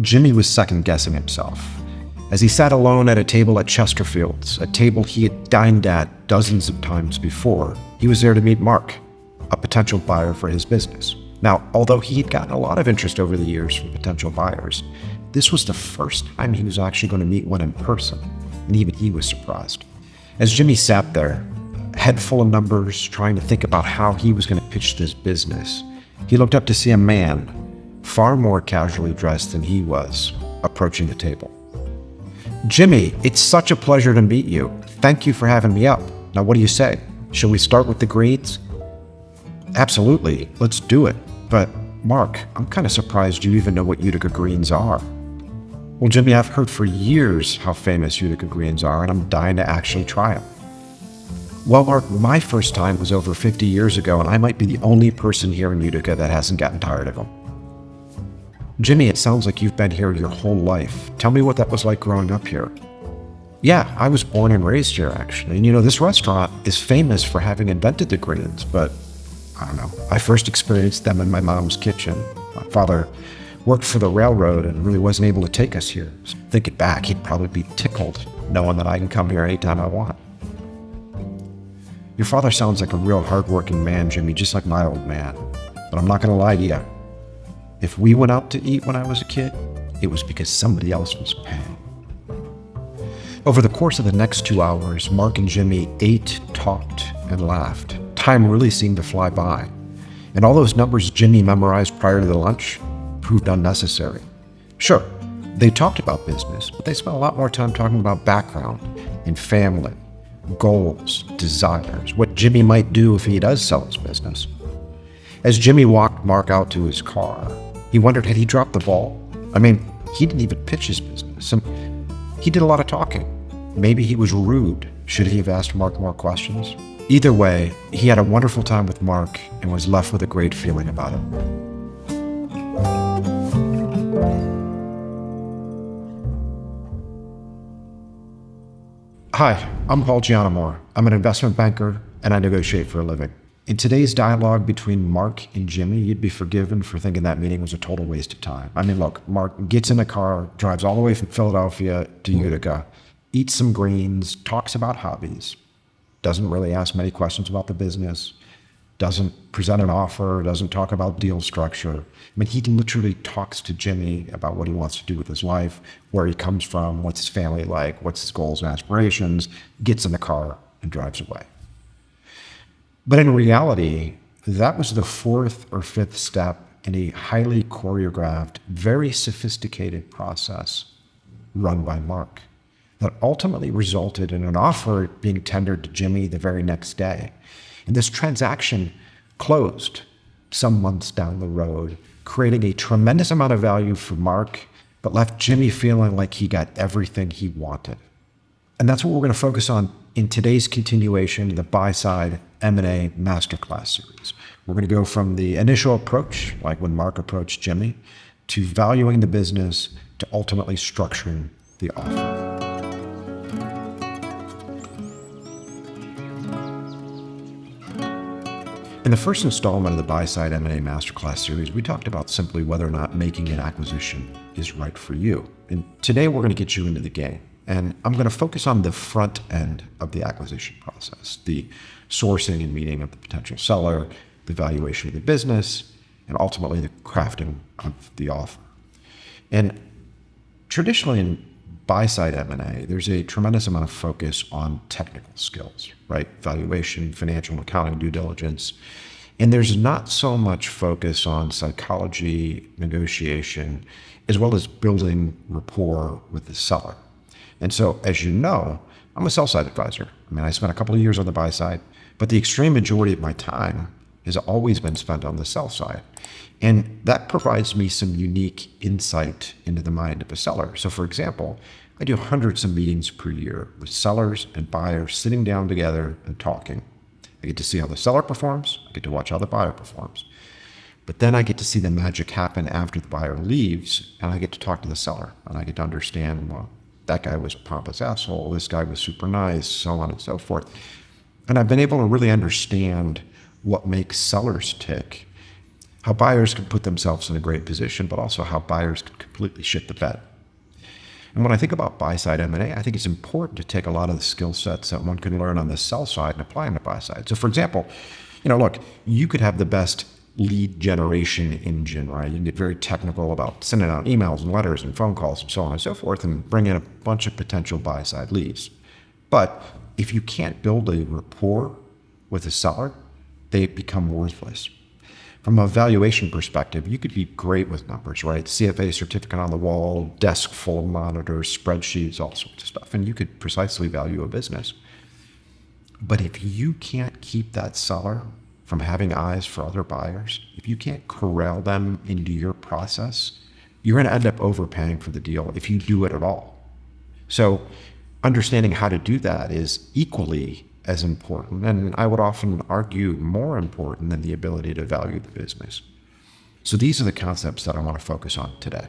Jimmy was second-guessing himself. As he sat alone at a table at Chesterfield's, a table he had dined at dozens of times before, he was there to meet Mark, a potential buyer for his business. Now, although he'd gotten a lot of interest over the years from potential buyers, this was the first time he was actually going to meet one in person, and even he was surprised. As Jimmy sat there, head full of numbers, trying to think about how he was going to pitch this business, he looked up to see a man, far more casually dressed than he was, approaching the table. "Jimmy, it's such a pleasure to meet you. Thank you for having me up. Now, what do you say? Shall we start with the greens?" "Absolutely, let's do it. But Mark, I'm kind of surprised you even know what Utica greens are." "Well, Jimmy, I've heard for years how famous Utica greens are, and I'm dying to actually try them." "Well, Mark, my first time was over 50 years ago, and I might be the only person here in Utica that hasn't gotten tired of them." "Jimmy, it sounds like you've been here your whole life. Tell me what that was like growing up here." "Yeah, I was born and raised here, actually. And this restaurant is famous for having invented the greens, but I don't know. I first experienced them in my mom's kitchen. My father worked for the railroad and really wasn't able to take us here. So thinking back, he'd probably be tickled knowing that I can come here anytime I want." "Your father sounds like a real hardworking man, Jimmy, just like my old man. But I'm not going to lie to you. If we went out to eat when I was a kid, it was because somebody else was paying." Over the course of the next 2 hours, Mark and Jimmy ate, talked, and laughed. Time really seemed to fly by. And all those numbers Jimmy memorized prior to the lunch proved unnecessary. Sure, they talked about business, but they spent a lot more time talking about background and family, goals, desires, what Jimmy might do if he does sell his business. As Jimmy walked Mark out to his car, he wondered, had he dropped the ball? I mean, he didn't even pitch his business, and he did a lot of talking. Maybe he was rude. Should he have asked Mark more questions? Either way, he had a wonderful time with Mark and was left with a great feeling about it. Hi, I'm Paul Giannamore. I'm an investment banker and I negotiate for a living. In today's dialogue between Mark and Jimmy, you'd be forgiven for thinking that meeting was a total waste of time. I mean, look, Mark gets in a car, drives all the way from Philadelphia to Utica, eats some greens, talks about hobbies, doesn't really ask many questions about the business, doesn't present an offer, doesn't talk about deal structure. I mean, he literally talks to Jimmy about what he wants to do with his life, where he comes from, what's his family like, what's his goals and aspirations, gets in the car and drives away. But in reality, that was the fourth or fifth step in a highly choreographed, very sophisticated process run by Mark that ultimately resulted in an offer being tendered to Jimmy the very next day. And this transaction closed some months down the road, creating a tremendous amount of value for Mark, but left Jimmy feeling like he got everything he wanted. And that's what we're going to focus on in today's continuation of the Buy-Side M&A Masterclass series. We're going to go from the initial approach, like when Mark approached Jimmy, to valuing the business, to ultimately structuring the offer. In the first installment of the Buy-Side M&A Masterclass series, we talked about simply whether or not making an acquisition is right for you. And today we're going to get you into the game. And I'm going to focus on the front end of the acquisition process, the sourcing and meeting of the potential seller, the valuation of the business, and ultimately the crafting of the offer. And traditionally in buy-side M&A, there's a tremendous amount of focus on technical skills, right? Valuation, financial and accounting due diligence. And there's not so much focus on psychology, negotiation, as well as building rapport with the seller. And so, as you know, I'm a sell-side advisor. I mean, I spent a couple of years on the buy side, but the extreme majority of my time has always been spent on the sell side. And that provides me some unique insight into the mind of a seller. So, for example, I do hundreds of meetings per year with sellers and buyers sitting down together and talking. I get to see how the seller performs. I get to watch how the buyer performs. But then I get to see the magic happen after the buyer leaves, and I get to talk to the seller, and I get to understand, well, that guy was a pompous asshole, this guy was super nice, so on and so forth. And I've been able to really understand what makes sellers tick, how buyers can put themselves in a great position, but also how buyers can completely shit the bed. And when I think about buy-side M&A, I think it's important to take a lot of the skill sets that one can learn on the sell side and apply on the buy side. So for example, look, you could have the best lead generation engine, right? You can get very technical about sending out emails and letters and phone calls and so on and so forth and bring in a bunch of potential buy-side leads. But if you can't build a rapport with a seller, they become worthless. From a valuation perspective, you could be great with numbers, right? CFA certificate on the wall, desk full of monitors, spreadsheets, all sorts of stuff, and you could precisely value a business. But if you can't keep that seller from having eyes for other buyers, if you can't corral them into your process, you're going to end up overpaying for the deal if you do it at all. So understanding how to do that is equally as important, and I would often argue more important than the ability to value the business. So these are the concepts that I want to focus on today.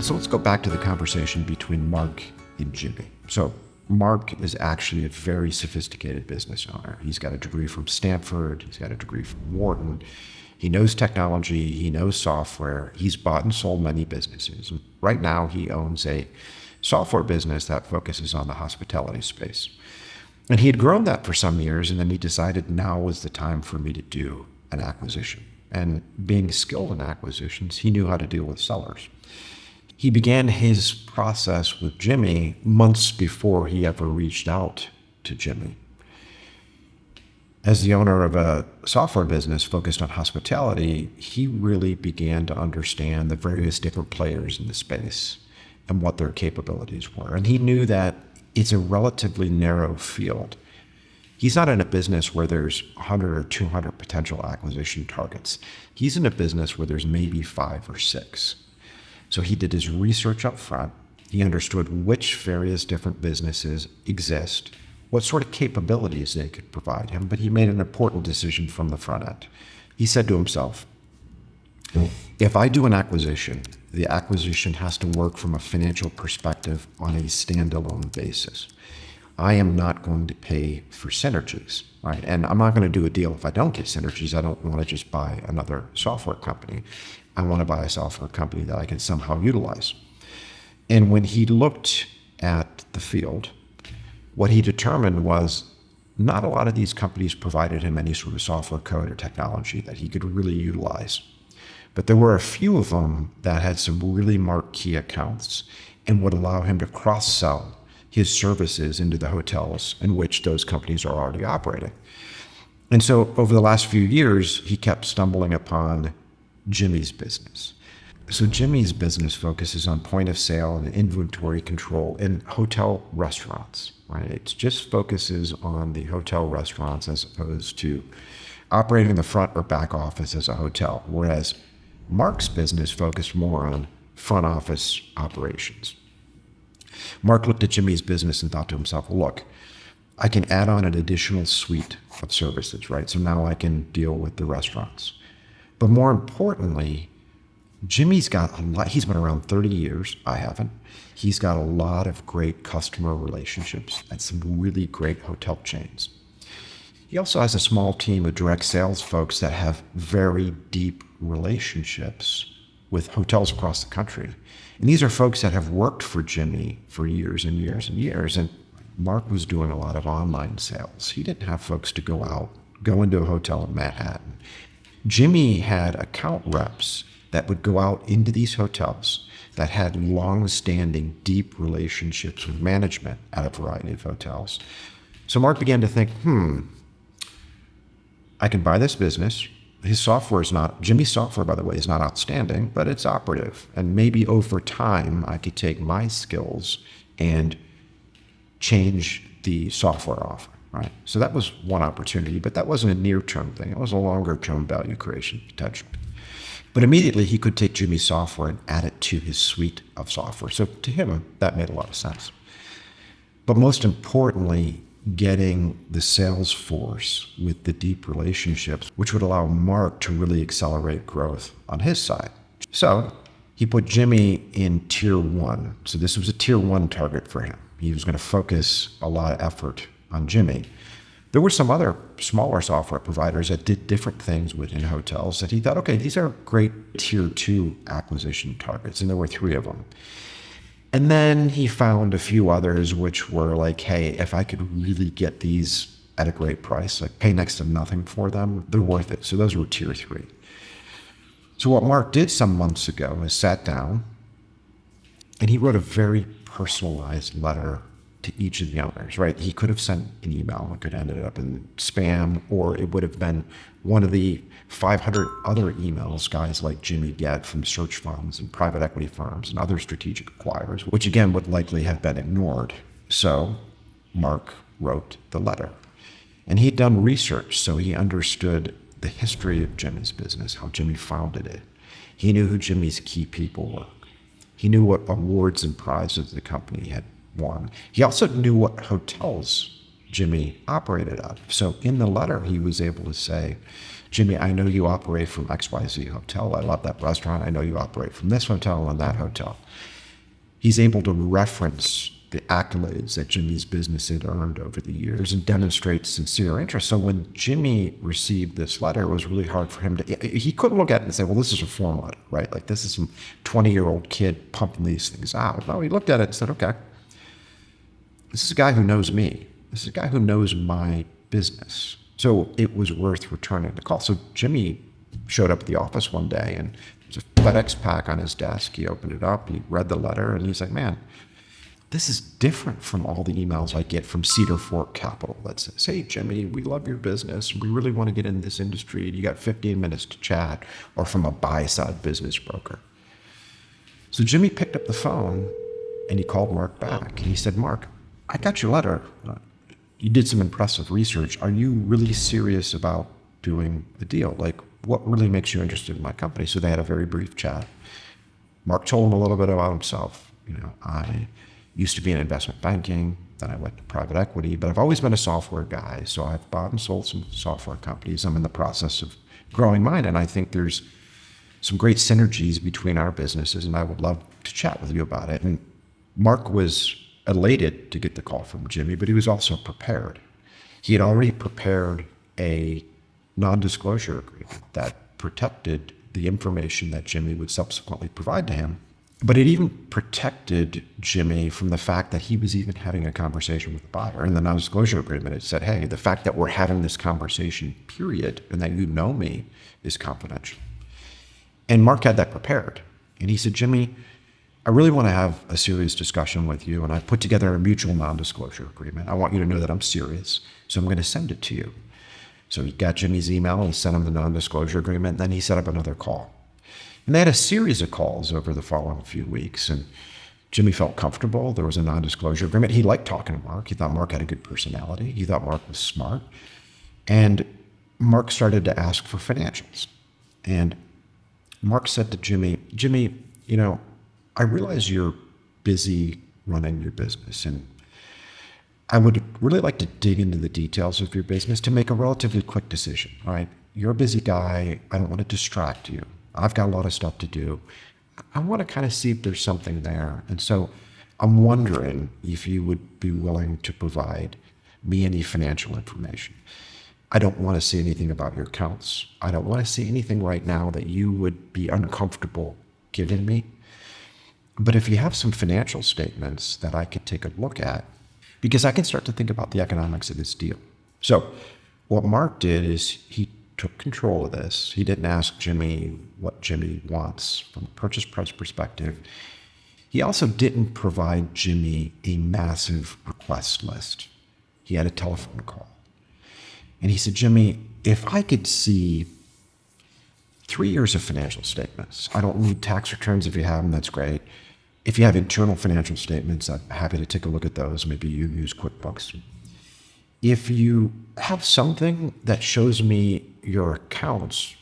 So let's go back to the conversation between Mark and Jimmy. So Mark is actually a very sophisticated business owner. He's got a degree from Stanford. He's got a degree from Wharton. He knows technology. He knows software. He's bought and sold many businesses. Right now, he owns a software business that focuses on the hospitality space. And he had grown that for some years, and then he decided now was the time for me to do an acquisition. And being skilled in acquisitions, he knew how to deal with sellers. He began his process with Jimmy months before he ever reached out to Jimmy. As the owner of a software business focused on hospitality, he really began to understand the various different players in the space and what their capabilities were. And he knew that it's a relatively narrow field. He's not in a business where there's 100 or 200 potential acquisition targets. He's in a business where there's maybe 5 or 6. So he did his research up front. He understood which various different businesses exist, what sort of capabilities they could provide him, but he made an important decision from the front end. He said to himself, if I do an acquisition, the acquisition has to work from a financial perspective on a standalone basis. I am not going to pay for synergies, right? And I'm not going to do a deal if I don't get synergies. I don't want to just buy another software company. I want to buy a software company that I can somehow utilize. And when he looked at the field, what he determined was not a lot of these companies provided him any sort of software code or technology that he could really utilize. But there were a few of them that had some really marquee accounts and would allow him to cross-sell his services into the hotels in which those companies are already operating. And so over the last few years, he kept stumbling upon Jimmy's business. So Jimmy's business focuses on point of sale and inventory control in hotel restaurants, right? It just focuses on the hotel restaurants as opposed to operating the front or back office as a hotel, whereas Mark's business focused more on front office operations. Mark looked at Jimmy's business and thought to himself, well, look, I can add on an additional suite of services, right? So now I can deal with the restaurants. But more importantly, Jimmy's got a lot, he's been around 30 years, I haven't. He's got a lot of great customer relationships at some really great hotel chains. He also has a small team of direct sales folks that have very deep relationships with hotels across the country. And these are folks that have worked for Jimmy for years and years and years. And Mark was doing a lot of online sales. He didn't have folks to go into a hotel in Manhattan. Jimmy had account reps that would go out into these hotels that had long-standing, deep relationships with management at a variety of hotels. So Mark began to think, I can buy this business. His software is not, Jimmy's software, by the way, is not outstanding, but it's operative. And maybe over time, I could take my skills and change the software offer, right? So that was one opportunity, but that wasn't a near-term thing. It was a longer-term value creation potential. But immediately, he could take Jimmy's software and add it to his suite of software. So to him, that made a lot of sense. But most importantly, getting the sales force with the deep relationships, which would allow Mark to really accelerate growth on his side. So he put Jimmy in tier 1. So this was a tier 1 target for him. He was going to focus a lot of effort on Jimmy. There were some other smaller software providers that did different things within hotels that he thought, okay, these are great tier 2 acquisition targets, and there were 3 of them. And then he found a few others which were like, hey, if I could really get these at a great price, like pay next to nothing for them, they're worth it. So those were tier 3. So what Mark did some months ago is sat down and he wrote a very personalized letter to each of the owners, right? He could have sent an email. It could have ended up in spam, or it would have been one of the 500 other emails guys like Jimmy get from search funds and private equity firms and other strategic acquirers, which again would likely have been ignored. So Mark wrote the letter. And he'd done research, so he understood the history of Jimmy's business, how Jimmy founded it. He knew who Jimmy's key people were. He knew what awards and prizes the company had won. He also knew what hotels Jimmy operated out of. So in the letter, he was able to say, Jimmy, I know you operate from XYZ Hotel. I love that restaurant. I know you operate from this hotel and that hotel. He's able to reference the accolades that Jimmy's business had earned over the years and demonstrate sincere interest. So when Jimmy received this letter, it was really hard for him to, he couldn't look at it and say, well, this is a form letter, right? Like this is some 20-year-old kid pumping these things out. No, he looked at it and said, okay, this is a guy who knows me. This is a guy who knows my business. So it was worth returning the call. So Jimmy showed up at the office one day and there's a FedEx pack on his desk. He opened it up, he read the letter, and he's like, man, this is different from all the emails I get from Cedar Fork Capital that says, hey, Jimmy, we love your business. We really want to get in this industry. You got 15 minutes to chat, or from a buy-side business broker. So Jimmy picked up the phone and he called Mark back. And he said, Mark, I got your letter. You did some impressive research. Are you really serious about doing the deal? Like, what really makes you interested in my company? So they had a very brief chat. Mark told him a little bit about himself. I used to be in investment banking, then I went to private equity, but I've always been a software guy. So I've bought and sold some software companies. I'm in the process of growing mine, and I think there's some great synergies between our businesses, and I would love to chat with you about it. And Mark was elated to get the call from Jimmy, but he was also prepared. He had already prepared a non-disclosure agreement that protected the information that Jimmy would subsequently provide to him. But it even protected Jimmy from the fact that he was even having a conversation with the buyer. In the non-disclosure agreement, it said, hey, the fact that we're having this conversation, period, and that you know me is confidential. And Mark had that prepared. And he said, Jimmy, I really want to have a serious discussion with you, and I put together a mutual non-disclosure agreement. I want you to know that I'm serious, so I'm going to send it to you. So he got Jimmy's email and sent him the non-disclosure agreement, and then he set up another call. And they had a series of calls over the following few weeks, and Jimmy felt comfortable. There was a non-disclosure agreement. He liked talking to Mark. He thought Mark had a good personality. He thought Mark was smart. And Mark started to ask for financials. And Mark said to Jimmy, I realize you're busy running your business, and I would really like to dig into the details of your business to make a relatively quick decision, all right? You're a busy guy. I don't want to distract you. I've got a lot of stuff to do. I want to kind of see if there's something there. And so I'm wondering if you would be willing to provide me any financial information. I don't want to see anything about your accounts. I don't want to see anything right now that you would be uncomfortable giving me. But if you have some financial statements that I could take a look at, because I can start to think about the economics of this deal. So what Mark did is he took control of this. He didn't ask Jimmy what Jimmy wants from a purchase price perspective. He also didn't provide Jimmy a massive request list. He had a telephone call. And he said, Jimmy, if I could see 3 years of financial statements, I don't need tax returns. If you have them, that's great. If you have internal financial statements, I'm happy to take a look at those. Maybe you use QuickBooks. If you have something that shows me your accounts,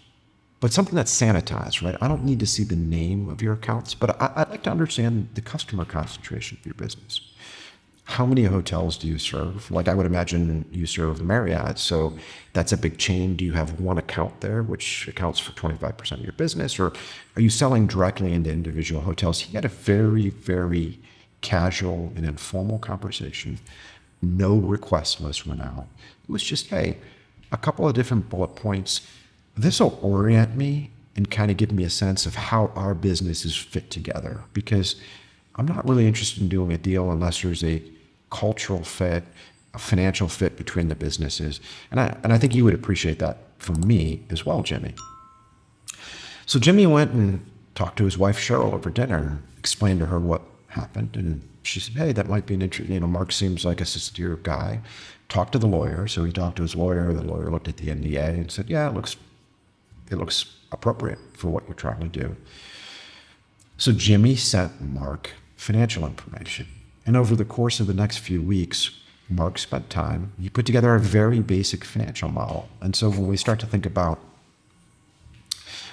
but something that's sanitized, right? I don't need to see the name of your accounts, but I'd like to understand the customer concentration of your business. How many hotels do you serve? Like I would imagine you serve Marriott, so that's a big chain. Do you have one account there, which accounts for 25% of your business? Or are you selling directly into individual hotels? He had a very, very casual and informal conversation No request list went out. It was just, hey, a couple of different bullet points. This will orient me and kind of give me a sense of how our businesses fit together, because I'm not really interested in doing a deal unless there's a cultural fit, a financial fit between the businesses. And I think you would appreciate that from me as well, Jimmy. So Jimmy went and talked to his wife, Cheryl, over dinner and explained to her what happened. And she said, hey, that might be an interesting, Mark seems like a sincere guy. Talk to the lawyer. So he talked to his lawyer. The lawyer looked at the NDA and said, yeah, it looks appropriate for what you're trying to do. So Jimmy sent Mark financial information. And over the course of the next few weeks, Mark spent time. He put together a very basic financial model. And so when we start to think about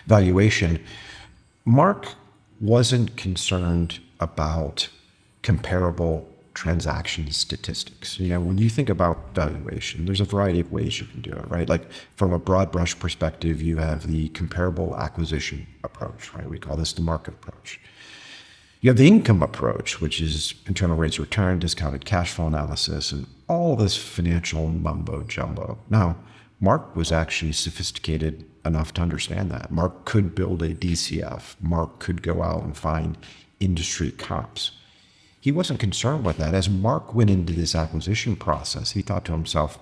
valuation, Mark wasn't concerned about comparable transaction statistics. When you think about valuation, there's a variety of ways you can do it, right? Like from a broad brush perspective, you have the comparable acquisition approach, right? We call this the market approach. You have the income approach, which is internal rates of return, discounted cash flow analysis, and all this financial mumbo jumbo. Now, Mark was actually sophisticated enough to understand that. Mark could build a DCF. Mark could go out and find industry comps. He wasn't concerned with that. As Mark went into this acquisition process, he thought to himself,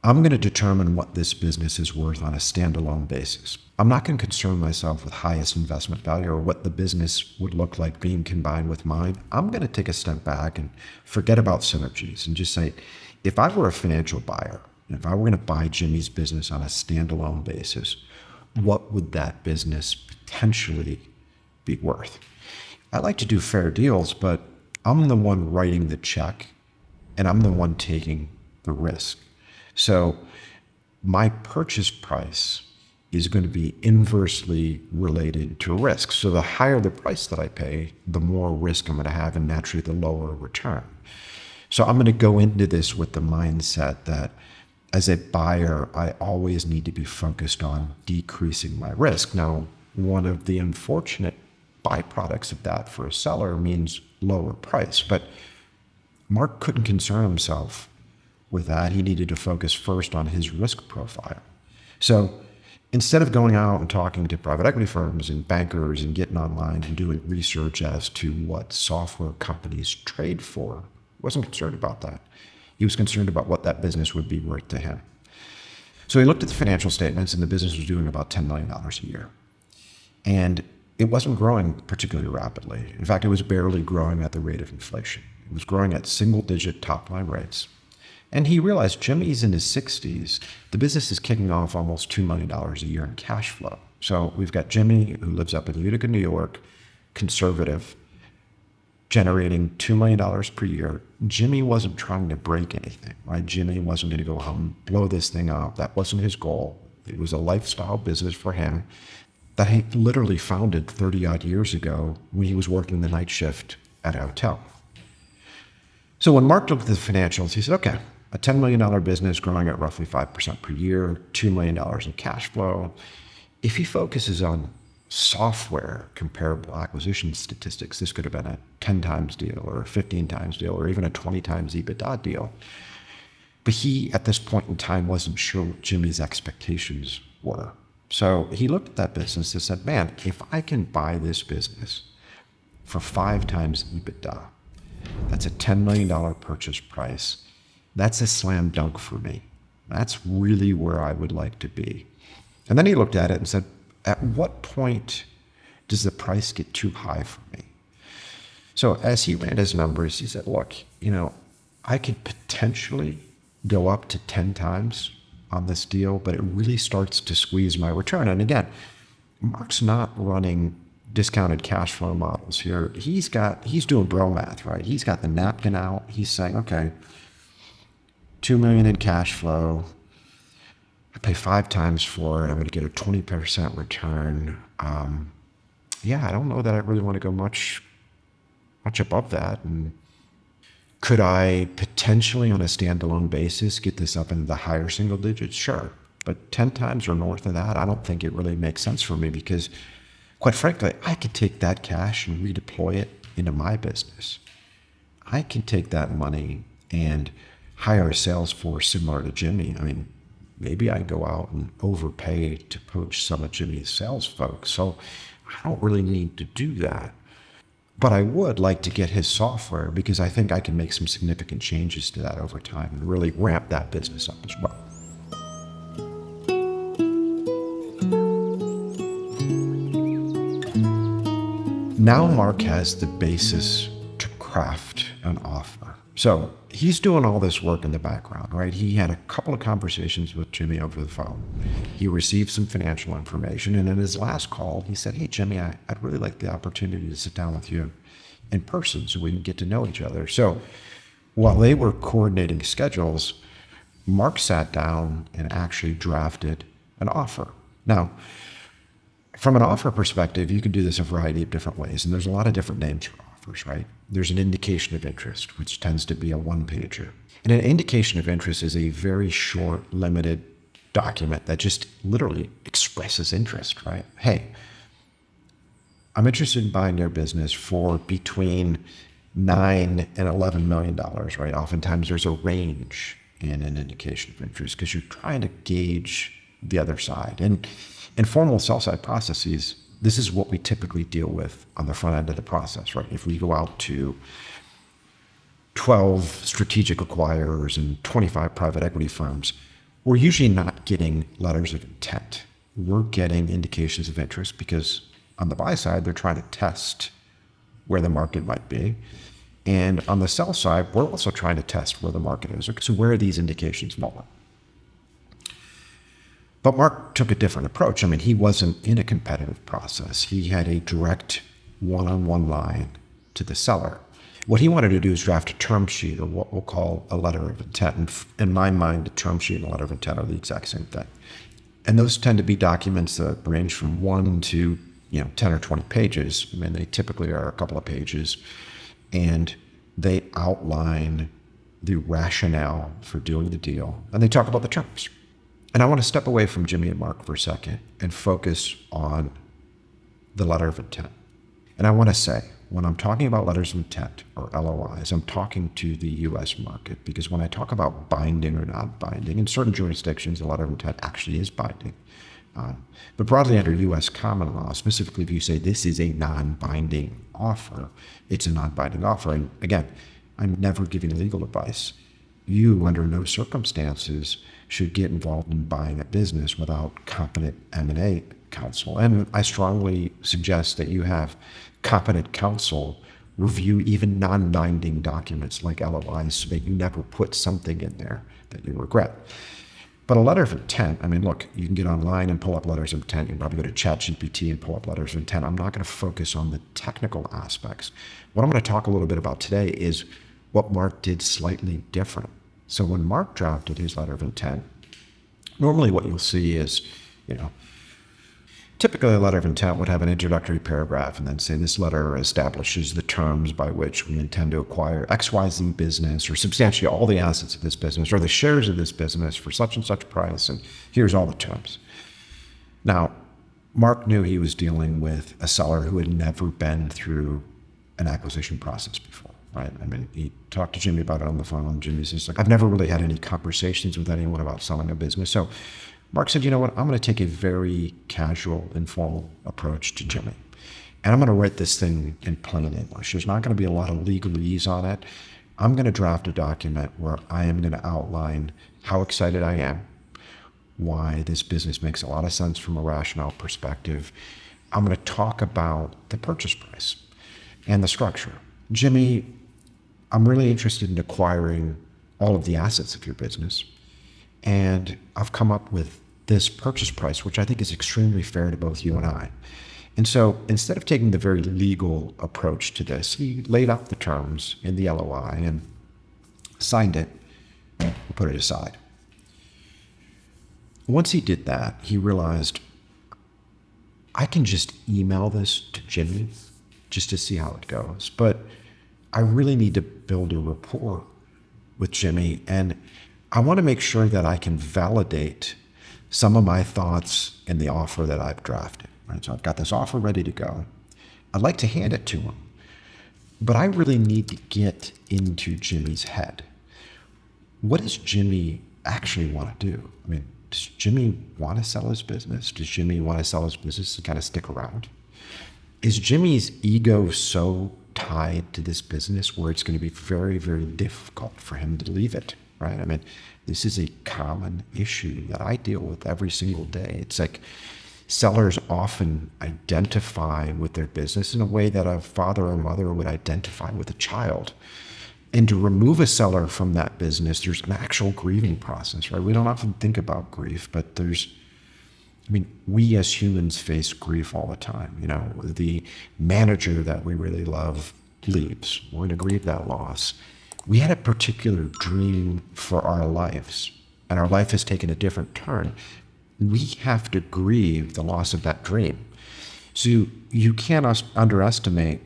I'm going to determine what this business is worth on a standalone basis. I'm not going to concern myself with highest investment value or what the business would look like being combined with mine. I'm going to take a step back and forget about synergies and just say, if I were a financial buyer, if I were going to buy Jimmy's business on a standalone basis, what would that business potentially be worth? I like to do fair deals, but I'm the one writing the check and I'm the one taking the risk. So my purchase price is going to be inversely related to risk. So the higher the price that I pay, the more risk I'm going to have and naturally the lower return. So I'm going to go into this with the mindset that as a buyer, I always need to be focused on decreasing my risk. Now, one of the unfortunate byproducts of that for a seller means lower price, but Mark couldn't concern himself with that. He needed to focus first on his risk profile. So instead of going out and talking to private equity firms and bankers and getting online and doing research as to what software companies trade for, he wasn't concerned about that. He was concerned about what that business would be worth to him. So he looked at the financial statements and the business was doing about $10 million a year. And it wasn't growing particularly rapidly. In fact, it was barely growing at the rate of inflation. It was growing at single-digit top-line rates. And he realized Jimmy's in his 60s. The business is kicking off almost $2 million a year in cash flow. So we've got Jimmy, who lives up in Utica, New York, conservative, generating $2 million per year. Jimmy wasn't trying to break anything, right? Jimmy wasn't going to go home, blow this thing up. That wasn't his goal. It was a lifestyle business for him that he literally founded 30 odd years ago when he was working the night shift at a hotel. So when Mark looked at the financials, he said, okay, a $10 million business growing at roughly 5% per year, $2 million in cash flow. If he focuses on software comparable acquisition statistics, this could have been a 10 times deal or a 15 times deal or even a 20 times EBITDA deal. But he, at this point in time, wasn't sure what Jimmy's expectations were. So he looked at that business and said, man, if I can buy this business for 5 times EBITDA, that's a $10 million purchase price. That's a slam dunk for me. That's really where I would like to be. And then he looked at it and said, at what point does the price get too high for me? So as he ran his numbers, he said, look, I could potentially go up to 10 times on this deal, but it really starts to squeeze my return. And again, Mark's not running discounted cash flow models here. He's doing bro math, right? He's got the napkin out. He's saying, okay, $2 million in cash flow. I pay 5 times for it. I'm going to get a 20% return. I don't know that I really want to go much above that. And could I potentially on a standalone basis get this up into the higher single digits? Sure. But 10 times or north of that, I don't think it really makes sense for me because quite frankly, I could take that cash and redeploy it into my business. I can take that money and hire a sales force similar to Jimmy. I mean, maybe I go out and overpay to poach some of Jimmy's sales folks. So I don't really need to do that. But I would like to get his software because I think I can make some significant changes to that over time and really ramp that business up as well. Now Mark has the basis to craft an offer. So he's doing all this work in the background, right? He had a couple of conversations with Jimmy over the phone. He received some financial information. And in his last call, he said, hey, Jimmy, I'd really like the opportunity to sit down with you in person so we can get to know each other. So while they were coordinating schedules, Mark sat down and actually drafted an offer. Now, from an offer perspective, you can do this a variety of different ways, and there's a lot of different names for offers, right? There's an indication of interest, which tends to be a one-pager. And an indication of interest is a very short, limited document that just literally expresses interest, right? Hey, I'm interested in buying your business for between $9 and $11 million, right? Oftentimes there's a range in an indication of interest because you're trying to gauge the other side. And in formal sell-side processes, this is what we typically deal with on the front end of the process, right? If we go out to 12 strategic acquirers and 25 private equity firms, we're usually not getting letters of intent. We're getting indications of interest because on the buy side, they're trying to test where the market might be. And on the sell side, we're also trying to test where the market is. So where are these indications falling? But Mark took a different approach. I mean, he wasn't in a competitive process. He had a direct one-on-one line to the seller. What he wanted to do is draft a term sheet, or what we'll call a letter of intent. And in my mind, a term sheet and a letter of intent are the exact same thing. And those tend to be documents that range from 1 to 10 or 20 pages. I mean, they typically are a couple of pages. And they outline the rationale for doing the deal. And they talk about the terms. And I want to step away from Jimmy and Mark for a second and focus on the letter of intent. And I want to say, when I'm talking about letters of intent or LOIs, I'm talking to the U.S. market, because when I talk about binding or not binding, in certain jurisdictions, a letter of intent actually is binding. But broadly under U.S. common law, specifically if you say this is a non-binding offer, it's a non-binding offer. And again, I'm never giving legal advice. You, under no circumstances, should get involved in buying a business without competent M&A counsel. And I strongly suggest that you have competent counsel review even non-binding documents like LOIs so that you never put something in there that you regret. But a letter of intent, I mean, look, you can get online and pull up letters of intent. You can probably go to ChatGPT and pull up letters of intent. I'm not going to focus on the technical aspects. What I'm going to talk a little bit about today is what Mark did slightly different. So when Mark drafted his letter of intent, normally what you'll see is, typically a letter of intent would have an introductory paragraph and then say this letter establishes the terms by which we intend to acquire XYZ business or substantially all the assets of this business or the shares of this business for such and such price, and here's all the terms. Now, Mark knew he was dealing with a seller who had never been through an acquisition process before. Right. I mean, he talked to Jimmy about it on the phone, and Jimmy's just like, I've never really had any conversations with anyone about selling a business. So Mark said, you know what, I'm going to take a very casual, informal approach to Jimmy. And I'm going to write this thing in plain English. There's not going to be a lot of legalese on it. I'm going to draft a document where I am going to outline how excited I am, why this business makes a lot of sense from a rationale perspective. I'm going to talk about the purchase price and the structure. Jimmy, I'm really interested in acquiring all of the assets of your business. And I've come up with this purchase price, which I think is extremely fair to both you and I. And so instead of taking the very legal approach to this, he laid out the terms in the LOI and signed it and put it aside. Once he did that, he realized, I can just email this to Jimmy just to see how it goes. But I really need to build a rapport with Jimmy, and I want to make sure that I can validate some of my thoughts in the offer that I've drafted. Right? So I've got this offer ready to go. I'd like to hand it to him, But I really need to get into Jimmy's head. What does Jimmy actually want to do? I mean, does Jimmy want to sell his business? Does Jimmy want to sell his business to kind of stick around? Is Jimmy's ego so tied to this business where it's going to be very, very difficult for him to leave it, right? I mean, this is a common issue that I deal with every single day. It's like sellers often identify with their business in a way that a father or mother would identify with a child. And to remove a seller from that business, there's an actual grieving process, right? We don't often think about grief, but we as humans face grief all the time. You know, the manager that we really love leaves. We're going to grieve that loss. We had a particular dream for our lives, and our life has taken a different turn. We have to grieve the loss of that dream. So you can't underestimate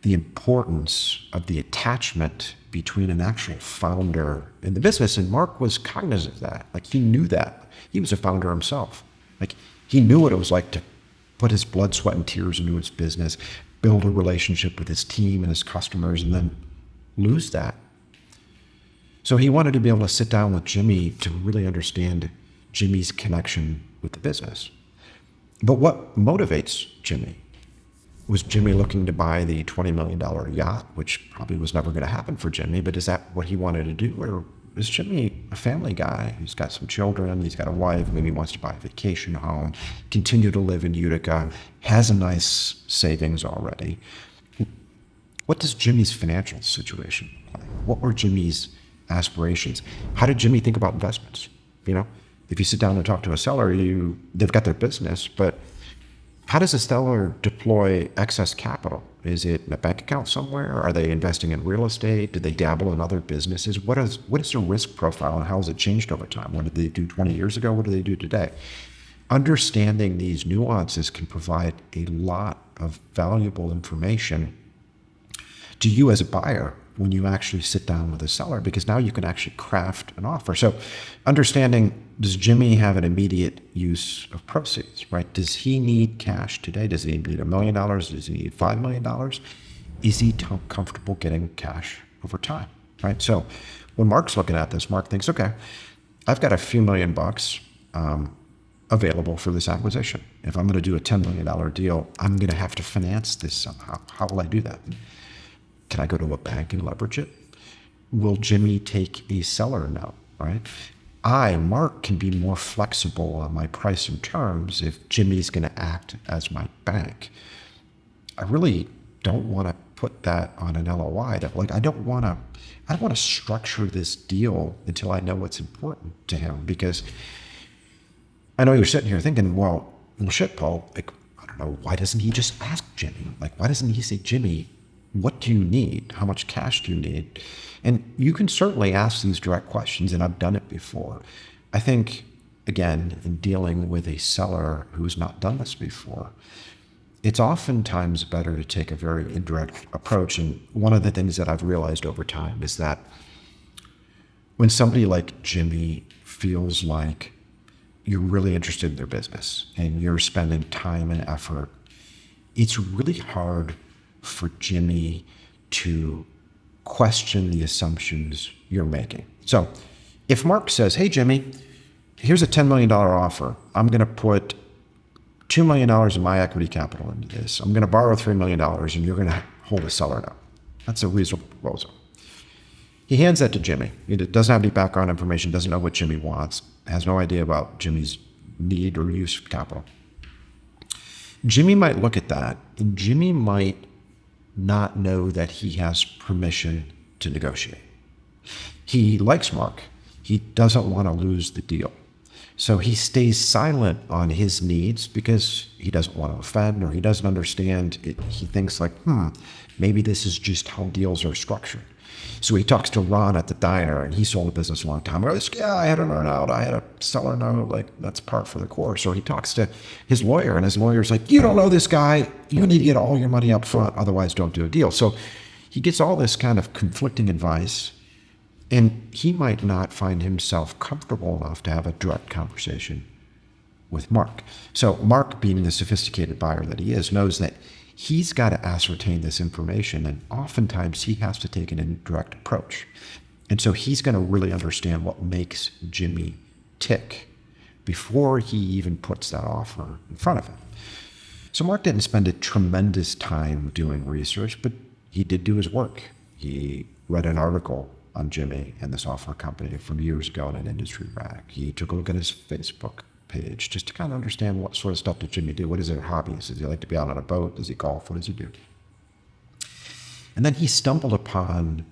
the importance of the attachment between an actual founder and the business. And Mark was cognizant of that. Like, he knew that. He was a founder himself. Like, he knew what it was like to put his blood, sweat, and tears into his business, build a relationship with his team and his customers, and then lose that. So he wanted to be able to sit down with Jimmy to really understand Jimmy's connection with the business. But what motivates Jimmy? Was Jimmy looking to buy the $20 million yacht, which probably was never going to happen for Jimmy, but is that what he wanted to do? Or is Jimmy a family guy? He's got some children, he's got a wife, maybe he wants to buy a vacation home, continue to live in Utica, has a nice savings already. What does Jimmy's financial situation look like? What were Jimmy's aspirations? How did Jimmy think about investments? You know, if you sit down and talk to a seller, they've got their business, but how does a seller deploy excess capital? Is it in a bank account somewhere? Are they investing in real estate? Do they dabble in other businesses? What is their risk profile, and how has it changed over time? What did they do 20 years ago? What do they do today? Understanding these nuances can provide a lot of valuable information to you as a buyer when you actually sit down with a seller, because now you can actually craft an offer. So understanding, does Jimmy have an immediate use of proceeds, right? Does he need cash today? Does he need $1 million? Does he need $5 million? Is he comfortable getting cash over time, right? So when Mark's looking at this, Mark thinks, okay, I've got a few $1 million available for this acquisition. If I'm going to do a $10 million deal, I'm going to have to finance this somehow. How will I do that? Can I go to a bank and leverage it? Will Jimmy take a seller note, right? Mark, can be more flexible on my price and terms if Jimmy's going to act as my bank. I really don't want to put that on an LOI. I don't want to structure this deal until I know what's important to him, because I know you're sitting here thinking, well shit, Paul, I don't know, why doesn't he just ask Jimmy? Why doesn't he say, Jimmy, what do you need? How much cash do you need? And you can certainly ask these direct questions, and I've done it before. I think, again, in dealing with a seller who's not done this before, it's oftentimes better to take a very indirect approach. And one of the things that I've realized over time is that when somebody like Jimmy feels like you're really interested in their business and you're spending time and effort, it's really hard for Jimmy to question the assumptions you're making. So if Mark says, hey, Jimmy, here's a $10 million offer. I'm going to put $2 million of my equity capital into this. I'm going to borrow $3 million and you're going to hold a seller note. That's a reasonable proposal. He hands that to Jimmy. He doesn't have any background information, doesn't know what Jimmy wants, has no idea about Jimmy's need or use of capital. Jimmy might look at that, and Jimmy might not know that he has permission to negotiate. He likes Mark. He doesn't want to lose the deal. So he stays silent on his needs because he doesn't want to offend, or he doesn't understand it. He thinks like, maybe this is just how deals are structured. So he talks to Ron at the diner, and he sold a business a long time ago. Yeah, I had an earn-out, I had a seller note, that's par for the course. Or he talks to his lawyer, and his lawyer's like, you don't know this guy, you need to get all your money up front, otherwise don't do a deal. So he gets all this kind of conflicting advice, and he might not find himself comfortable enough to have a direct conversation with Mark. So Mark, being the sophisticated buyer that he is, knows that He's got to ascertain this information, and oftentimes he has to take an indirect approach. And so he's going to really understand what makes Jimmy tick before he even puts that offer in front of him. So Mark didn't spend a tremendous time doing research, but he did do his work. He read an article on Jimmy and this software company from years ago in an industry rag. He took a look at his Facebook page just to kind of understand what sort of stuff did Jimmy do. What is his hobbies? Does he like to be out on a boat? Does he golf? What does he do? And then he stumbled upon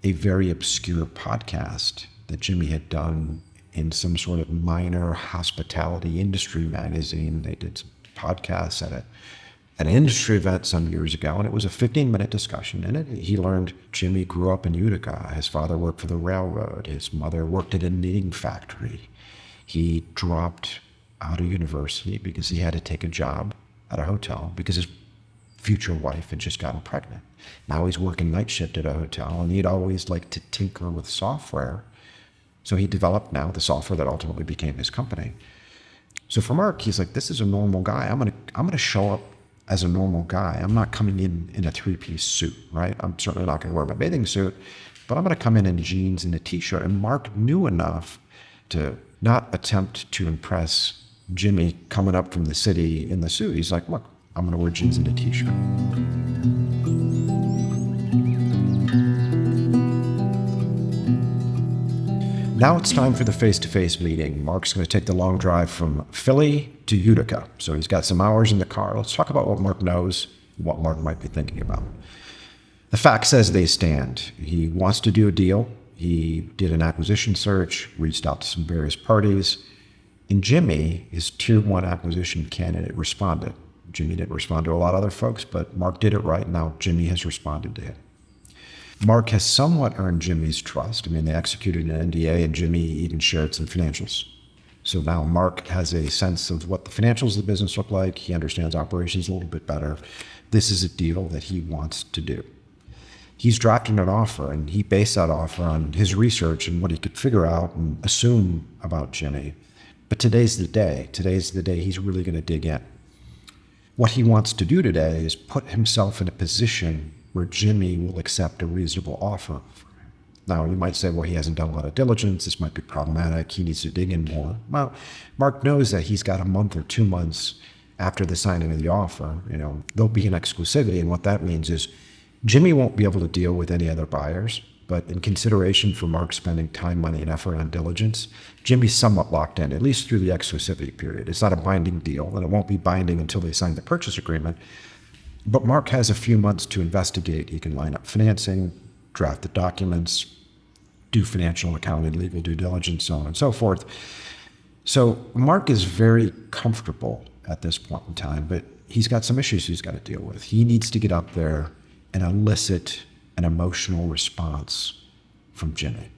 a very obscure podcast that Jimmy had done in some sort of minor hospitality industry magazine. They did some podcasts at an industry event some years ago, and it was a 15-minute discussion. In it, he learned Jimmy grew up in Utica. His father worked for the railroad. His mother worked at a knitting factory. He dropped out of university because he had to take a job at a hotel because his future wife had just gotten pregnant. Now he's working night shift at a hotel, and he'd always liked to tinker with software. So he developed now the software that ultimately became his company. So for Mark, he's like, this is a normal guy. I'm gonna show up as a normal guy. I'm not coming in a three-piece suit, right? I'm certainly not gonna wear my bathing suit, but I'm gonna come in jeans and a t-shirt. And Mark knew enough to not attempt to impress Jimmy coming up from the city in the suit. He's like, look, I'm gonna wear jeans and a t-shirt. Now it's time for the face-to-face meeting. Mark's going to take the long drive from Philly to Utica. So he's got some hours in the car. Let's talk about what Mark knows, what Mark might be thinking about. The facts as they stand. He wants to do a deal. He did an acquisition search, reached out to some various parties. And Jimmy, his tier one acquisition candidate, responded. Jimmy didn't respond to a lot of other folks, but Mark did it right. Now Jimmy has responded to him. Mark has somewhat earned Jimmy's trust. I mean, they executed an NDA and Jimmy even shared some financials. So now Mark has a sense of what the financials of the business look like. He understands operations a little bit better. This is a deal that he wants to do. He's drafting an offer, and he based that offer on his research and what he could figure out and assume about Jimmy. But today's the day. Today's the day he's really going to dig in. What he wants to do today is put himself in a position where Jimmy will accept a reasonable offer. Now, you might say, well, he hasn't done a lot of diligence. This might be problematic. He needs to dig in more. Well, Mark knows that he's got a month or 2 months after the signing of the offer. There'll be an exclusivity, and what that means is Jimmy won't be able to deal with any other buyers, but in consideration for Mark spending time, money, and effort on diligence, Jimmy's somewhat locked in, at least through the exclusivity period. It's not a binding deal, and it won't be binding until they sign the purchase agreement. But Mark has a few months to investigate. He can line up financing, draft the documents, do financial, accounting, legal due diligence, so on and so forth. So Mark is very comfortable at this point in time, but he's got some issues he's got to deal with. He needs to get up there and elicit an emotional response from Jimmy.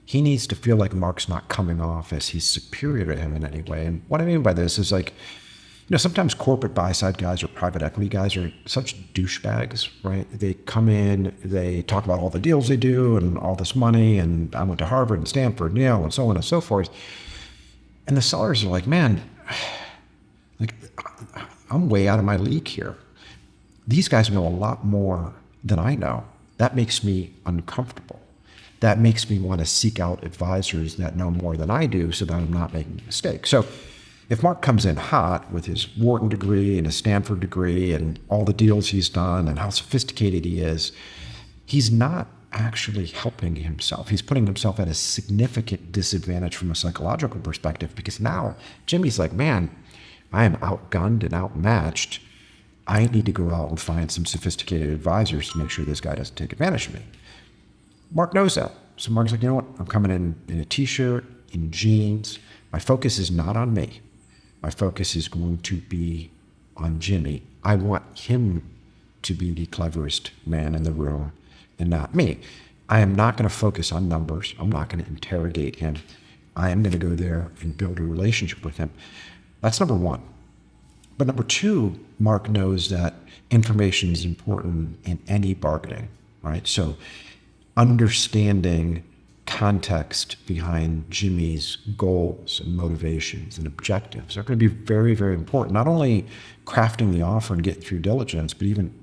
He needs to feel like Mark's not coming off as he's superior to him in any way. And what I mean by this is sometimes corporate buy-side guys or private equity guys are such douchebags, right? They come in, they talk about all the deals they do and all this money, and I went to Harvard and Stanford and Yale and so on and so forth. And the sellers are like, man, I'm way out of my league here. These guys know a lot more than I know. That makes me uncomfortable. That makes me want to seek out advisors that know more than I do so that I'm not making a mistake. So if Mark comes in hot with his Wharton degree and his Stanford degree and all the deals he's done and how sophisticated he is, he's not actually helping himself. He's putting himself at a significant disadvantage from a psychological perspective, because now Jimmy's like, man, I am outgunned and outmatched. I need to go out and find some sophisticated advisors to make sure this guy doesn't take advantage of me. Mark knows that. So Mark's like, you know what? I'm coming in a t-shirt, in jeans. My focus is not on me. My focus is going to be on Jimmy. I want him to be the cleverest man in the room and not me. I am not going to focus on numbers. I'm not going to interrogate him. I am going to go there and build a relationship with him. That's number one. But number two, Mark knows that information is important in any bargaining, right? So understanding context behind Jimmy's goals and motivations and objectives are going to be very, very important. Not only crafting the offer and getting through diligence, but even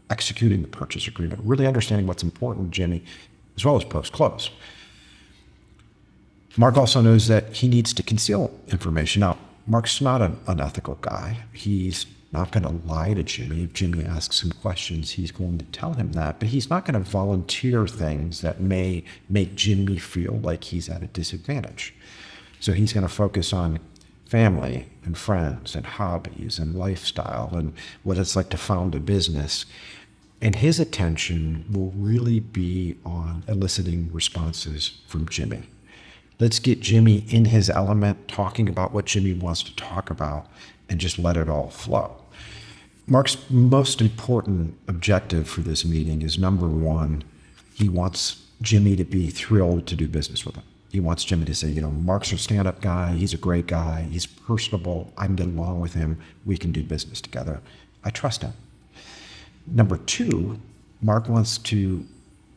executing the purchase agreement, really understanding what's important to Jimmy, as well as post-close. Mark also knows that he needs to conceal information. Now, Mark's not an unethical guy. He's not going to lie to Jimmy. If Jimmy asks him questions, he's going to tell him that. But he's not going to volunteer things that may make Jimmy feel like he's at a disadvantage. So he's going to focus on family and friends and hobbies and lifestyle and what it's like to found a business. And his attention will really be on eliciting responses from Jimmy. Let's get Jimmy in his element, talking about what Jimmy wants to talk about, and just let it all flow. Mark's most important objective for this meeting is, number one, he wants Jimmy to be thrilled to do business with him. He wants Jimmy to say, Mark's a stand-up guy. He's a great guy. He's personable. I can get along with him. We can do business together. I trust him. Number two, Mark wants to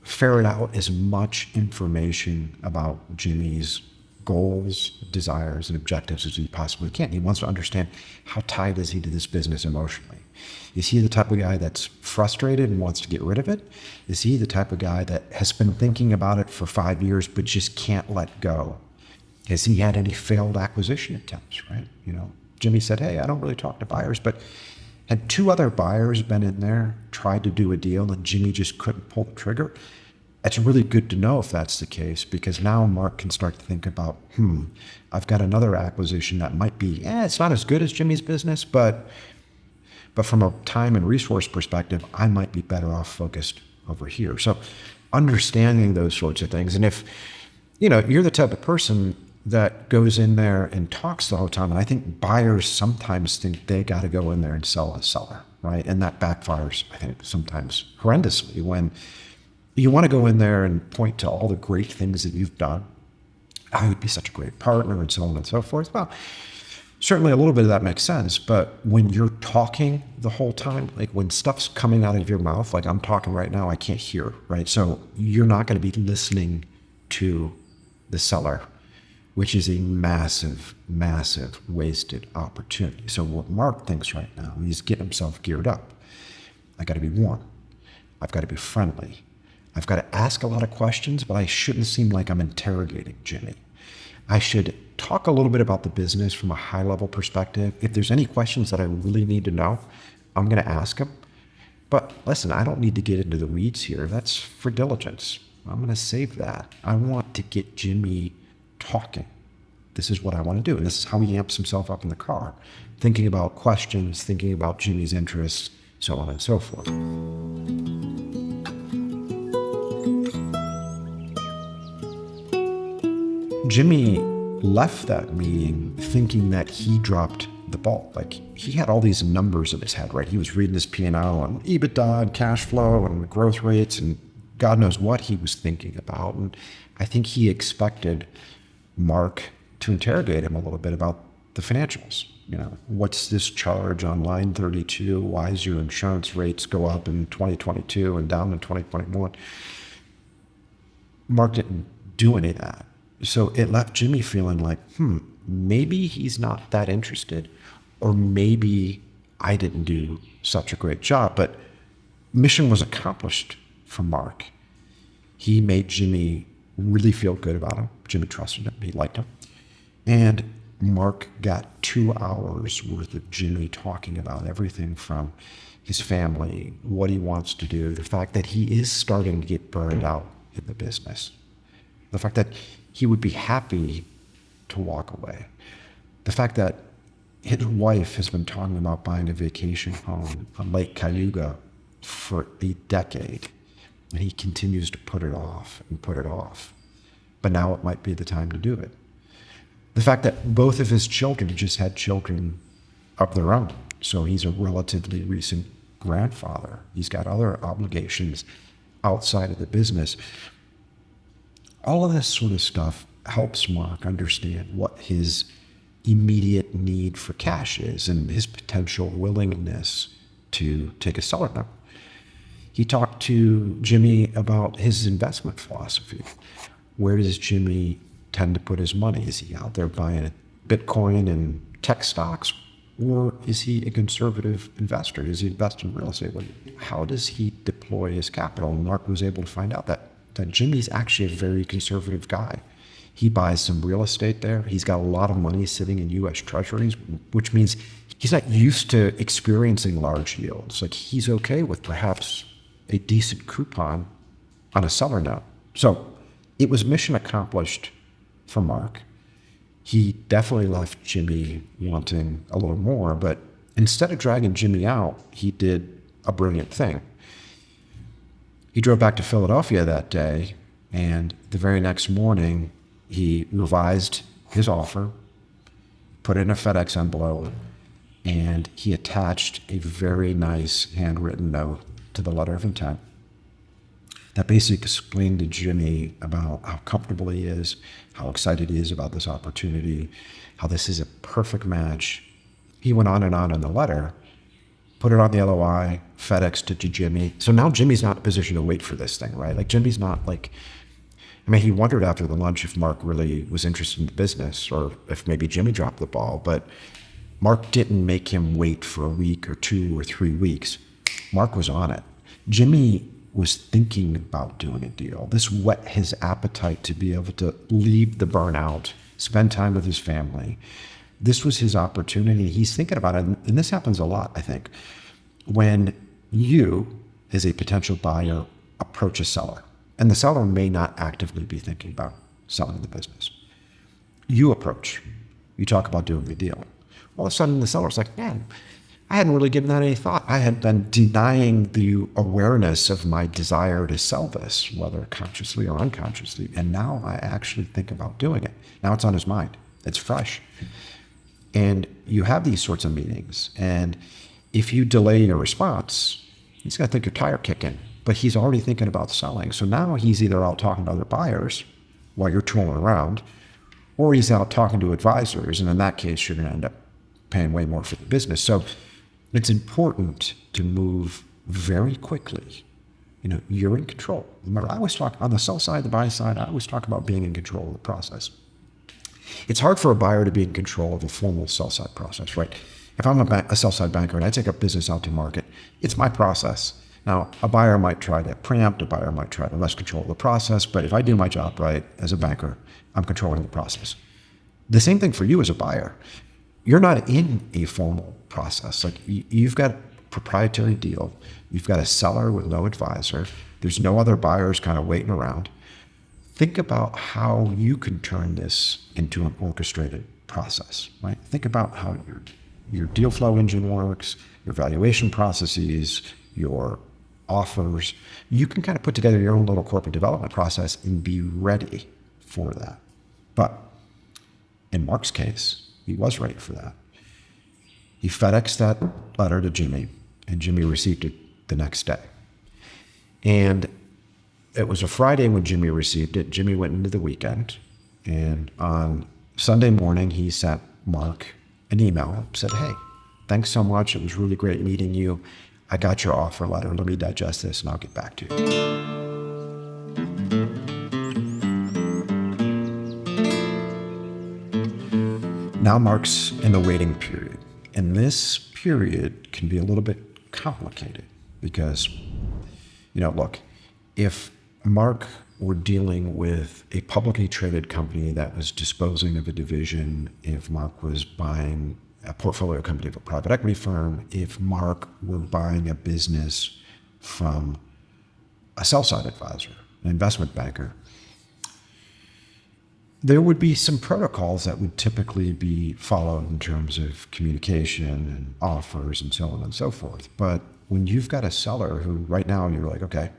ferret out as much information about Jimmy's goals, desires, and objectives as he possibly can. He wants to understand, how tied is he to this business emotionally? Is he the type of guy that's frustrated and wants to get rid of it? Is he the type of guy that has been thinking about it for 5 years but just can't let go? Has he had any failed acquisition attempts, right? Jimmy said, hey, I don't really talk to buyers, but had 2 other buyers been in there, tried to do a deal, and Jimmy just couldn't pull the trigger? It's really good to know if that's the case, because now Mark can start to think about, I've got another acquisition that might be, it's not as good as Jimmy's business, but from a time and resource perspective, I might be better off focused over here. So understanding those sorts of things. And if, you're the type of person that goes in there and talks the whole time, and I think buyers sometimes think they got to go in there and sell a seller, right? And that backfires, I think, sometimes horrendously when you want to go in there and point to all the great things that you've done. I would be such a great partner and so on and so forth. Well, certainly a little bit of that makes sense, but when you're talking the whole time, like when stuff's coming out of your mouth, like I'm talking right now, I can't hear, right? So you're not going to be listening to the seller, which is a massive, massive wasted opportunity. So what Mark thinks right now, he's getting himself geared up. I got to be warm. I've got to be friendly. I've got to ask a lot of questions, but I shouldn't seem like I'm interrogating Jimmy. I should talk a little bit about the business from a high-level perspective. If there's any questions that I really need to know, I'm going to ask him. But listen, I don't need to get into the weeds here. That's for diligence. I'm going to save that. I want to get Jimmy talking. This is what I want to do. And this is how he amps himself up in the car, thinking about questions, thinking about Jimmy's interests, so on and so forth. Jimmy left that meeting thinking that he dropped the ball. Like, he had all these numbers in his head, right? He was reading his P&L on EBITDA and cash flow and growth rates, and God knows what he was thinking about. And I think he expected Mark to interrogate him a little bit about the financials. What's this charge on line 32? Why is your insurance rates go up in 2022 and down in 2021? Mark didn't do any of that. So it left Jimmy feeling like, maybe he's not that interested, or maybe I didn't do such a great job. But mission was accomplished for Mark. He made Jimmy really feel good about him. Jimmy trusted him. He liked him. And Mark got 2 hours worth of Jimmy talking about everything from his family, what he wants to do, the fact that he is starting to get burned out in the business, the fact that he would be happy to walk away, the fact that his wife has been talking about buying a vacation home on Lake Cayuga for a decade, and he continues to put it off and put it off. But now it might be the time to do it. The fact that both of his children just had children of their own. So he's a relatively recent grandfather. He's got other obligations outside of the business. All of this sort of stuff helps Mark understand what his immediate need for cash is and his potential willingness to take a seller note. He talked to Jimmy about his investment philosophy. where does Jimmy tend to put his money? Is he out there buying Bitcoin and tech stocks? Or is he a conservative investor? Does he invest in real estate? How does he deploy his capital? And Mark was able to find out that Jimmy's actually a very conservative guy. He buys some real estate there. He's got a lot of money sitting in U.S. treasuries, which means he's not used to experiencing large yields. Like, he's okay with perhaps a decent coupon on a seller note. So it was mission accomplished for Mark. He definitely left Jimmy wanting a little more, but instead of dragging Jimmy out, he did a brilliant thing. He drove back to Philadelphia that day, and the very next morning, he revised his offer, put it in a FedEx envelope, and he attached a very nice handwritten note to the letter of intent that basically explained to Jimmy about how comfortable he is, how excited he is about this opportunity, how this is a perfect match. He went on in the letter, put it on the LOI, FedEx to Jimmy. So now Jimmy's not in a position to wait for this thing, right? Like, Jimmy's not like, I mean, he wondered after the lunch if Mark really was interested in the business or if maybe Jimmy dropped the ball, but Mark didn't make him wait for a week or 2 or 3 weeks. Mark was on it. Jimmy was thinking about doing a deal. This whet his appetite to be able to leave the burnout, spend time with his family. This was his opportunity. He's thinking about it, and this happens a lot, I think, when you, as a potential buyer, approach a seller, and the seller may not actively be thinking about selling the business. You approach, you talk about doing a deal. All of a sudden, the seller's like, man, I hadn't really given that any thought. I had been denying the awareness of my desire to sell this, whether consciously or unconsciously, and now I actually think about doing it. Now it's on his mind. It's fresh. And you have these sorts of meetings, and if you delay your response, he's going to think you're tire kicking, but he's already thinking about selling. So now he's either out talking to other buyers while you're tooling around, or he's out talking to advisors, and in that case, you're going to end up paying way more for the business. So it's important to move very quickly. You know, you're in control. Remember, I always talk on the sell side, the buy side, I always talk about being in control of the process. It's hard for a buyer to be in control of a formal sell side process, right? If I'm a sell side banker and I take a business out to market, it's my process. Now, a buyer might try to preempt, a buyer might try to wrest control of the process, but if I do my job right as a banker, I'm controlling the process. The same thing for you as a buyer. You're not in a formal process. Like, you've got a proprietary deal. You've got a seller with no advisor. There's no other buyers kind of waiting around. Think about how you can turn this into an orchestrated process, right? Think about how your deal flow engine works, your valuation processes, your offers. You can kind of put together your own little corporate development process and be ready for that. But in Mark's case, he was ready for that. He FedExed that letter to Jimmy, and Jimmy received it the next day. And it was a Friday when Jimmy received it. Jimmy went into the weekend, and on Sunday morning, he sent Mark an email, said, hey, thanks so much. It was really great meeting you. I got your offer letter. Let me digest this, and I'll get back to you. Now Mark's in the waiting period, and this period can be a little bit complicated because, you know, look, if Mark were dealing with a publicly traded company that was disposing of a division, if Mark was buying a portfolio company of a private equity firm, if Mark were buying a business from a sell-side advisor, an investment banker, there would be some protocols that would typically be followed in terms of communication and offers and so on and so forth. But when you've got a seller who right now you're like, okay,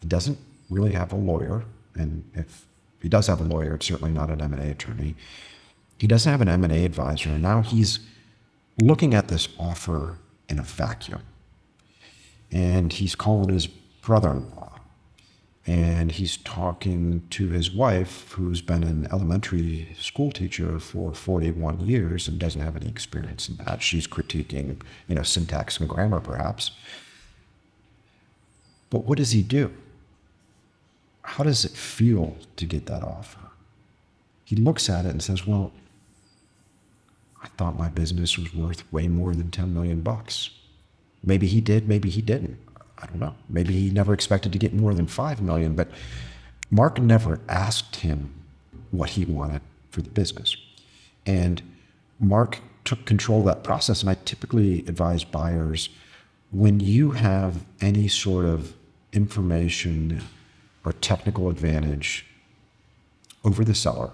he doesn't really have a lawyer, and if he does have a lawyer, it's certainly not an M&A attorney. He doesn't have an M&A advisor, and now he's looking at this offer in a vacuum. And he's calling his brother-in-law. And he's talking to his wife, who's been an elementary school teacher for 41 years and doesn't have any experience in that. She's critiquing, you know, syntax and grammar, perhaps. But what does he do? how does it feel to get that offer? He looks at it and says, well, I thought my business was worth way more than 10 million bucks. Maybe he did, maybe he didn't. I don't know. Maybe he never expected to get more than 5 million, but Mark never asked him what he wanted for the business. And Mark took control of that process. And I typically advise buyers, when you have any sort of information or technical advantage over the seller,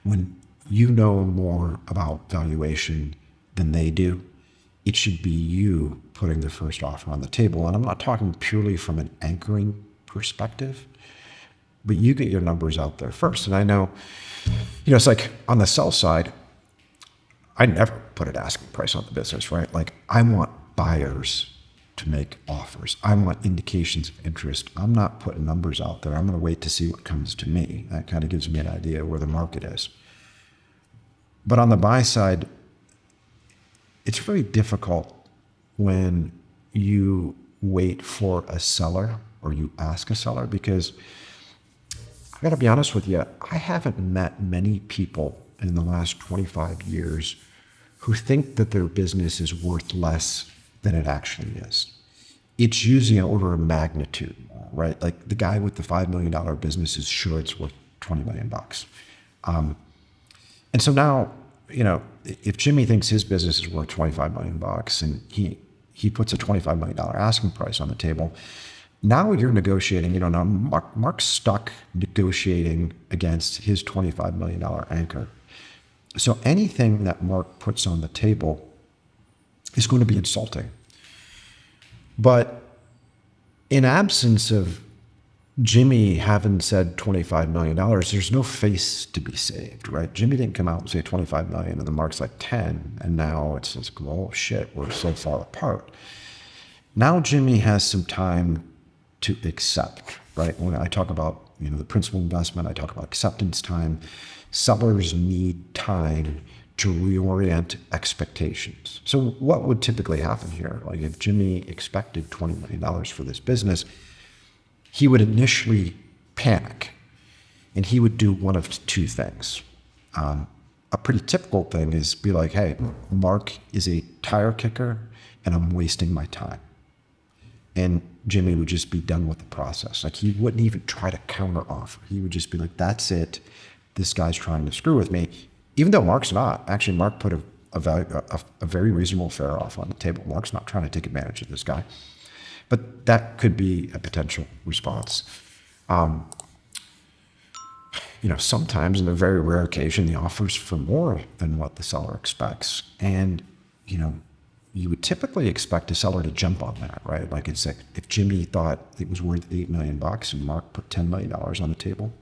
when you know more about valuation than they do, it should be you putting the first offer on the table. And I'm not talking purely from an anchoring perspective, but you get your numbers out there first. And I know, it's like on the sell side, I never put an asking price on the business, right? Like, I want buyers to make offers. I want indications of interest. I'm not putting numbers out there. I'm going to wait to see what comes to me. That kind of gives me an idea where the market is. But on the buy side, it's very difficult when you wait for a seller or you ask a seller, because I got to be honest with you, I haven't met many people in the last 25 years who think that their business is worth less than it actually is. It's usually an order of magnitude, right? Like the guy with the $5 million business is sure it's worth 20 million bucks. And so now, if Jimmy thinks his business is worth 25 million bucks and he puts a $25 million asking price on the table, now you're negotiating, now Mark's stuck negotiating against his $25 million anchor. So anything that Mark puts on the table is going to be insulting. But in absence of Jimmy having said $25 million, there's no face to be saved, right? Jimmy didn't come out and say 25 million and the Mark's like 10. And now it's like, oh shit, we're so far apart. Now Jimmy has some time to accept, right? When I talk about, the principal investment, I talk about acceptance time. Sellers need time to reorient expectations. So what would typically happen here? Like if Jimmy expected $20 million for this business, he would initially panic and he would do one of two things. A pretty typical thing is be like, hey, Mark is a tire kicker and I'm wasting my time. And Jimmy would just be done with the process. Like he wouldn't even try to counter offer. He would just be like, that's it. This guy's trying to screw with me. Even though Mark's not. Actually, Mark put a very reasonable fair offer on the table. Mark's not trying to take advantage of this guy. But that could be a potential response. Sometimes, in a very rare occasion, the offer's for more than what the seller expects. And, you would typically expect a seller to jump on that, right? Like it's like if Jimmy thought it was worth $8 million and Mark put $10 million on the table,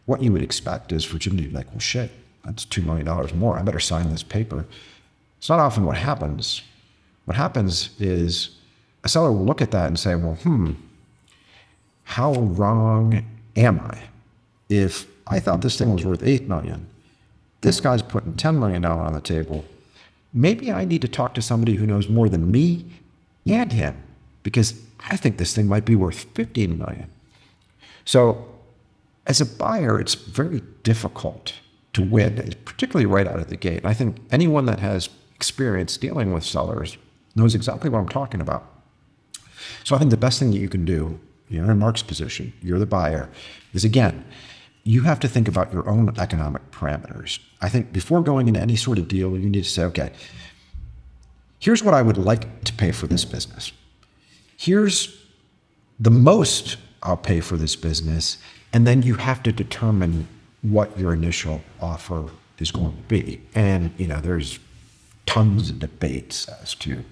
what you would expect is for Jimmy to be like, well, shit, that's $2 million more. I better sign this paper. It's not often what happens. What happens is a seller will look at that and say, well, how wrong am I? If I thought this thing was worth $8 million, this guy's putting $10 million on the table. Maybe I need to talk to somebody who knows more than me and him, because I think this thing might be worth $15 million. So as a buyer, it's very difficult to win, particularly right out of the gate. I think anyone that has experience dealing with sellers knows exactly what I'm talking about. So I think the best thing that you can do, in Mark's position, you're the buyer, is again, you have to think about your own economic parameters. I think before going into any sort of deal, you need to say, okay, here's what I would like to pay for this business. Here's the most I'll pay for this business. And then you have to determine what your initial offer is going to be. And, there's tons of debates as to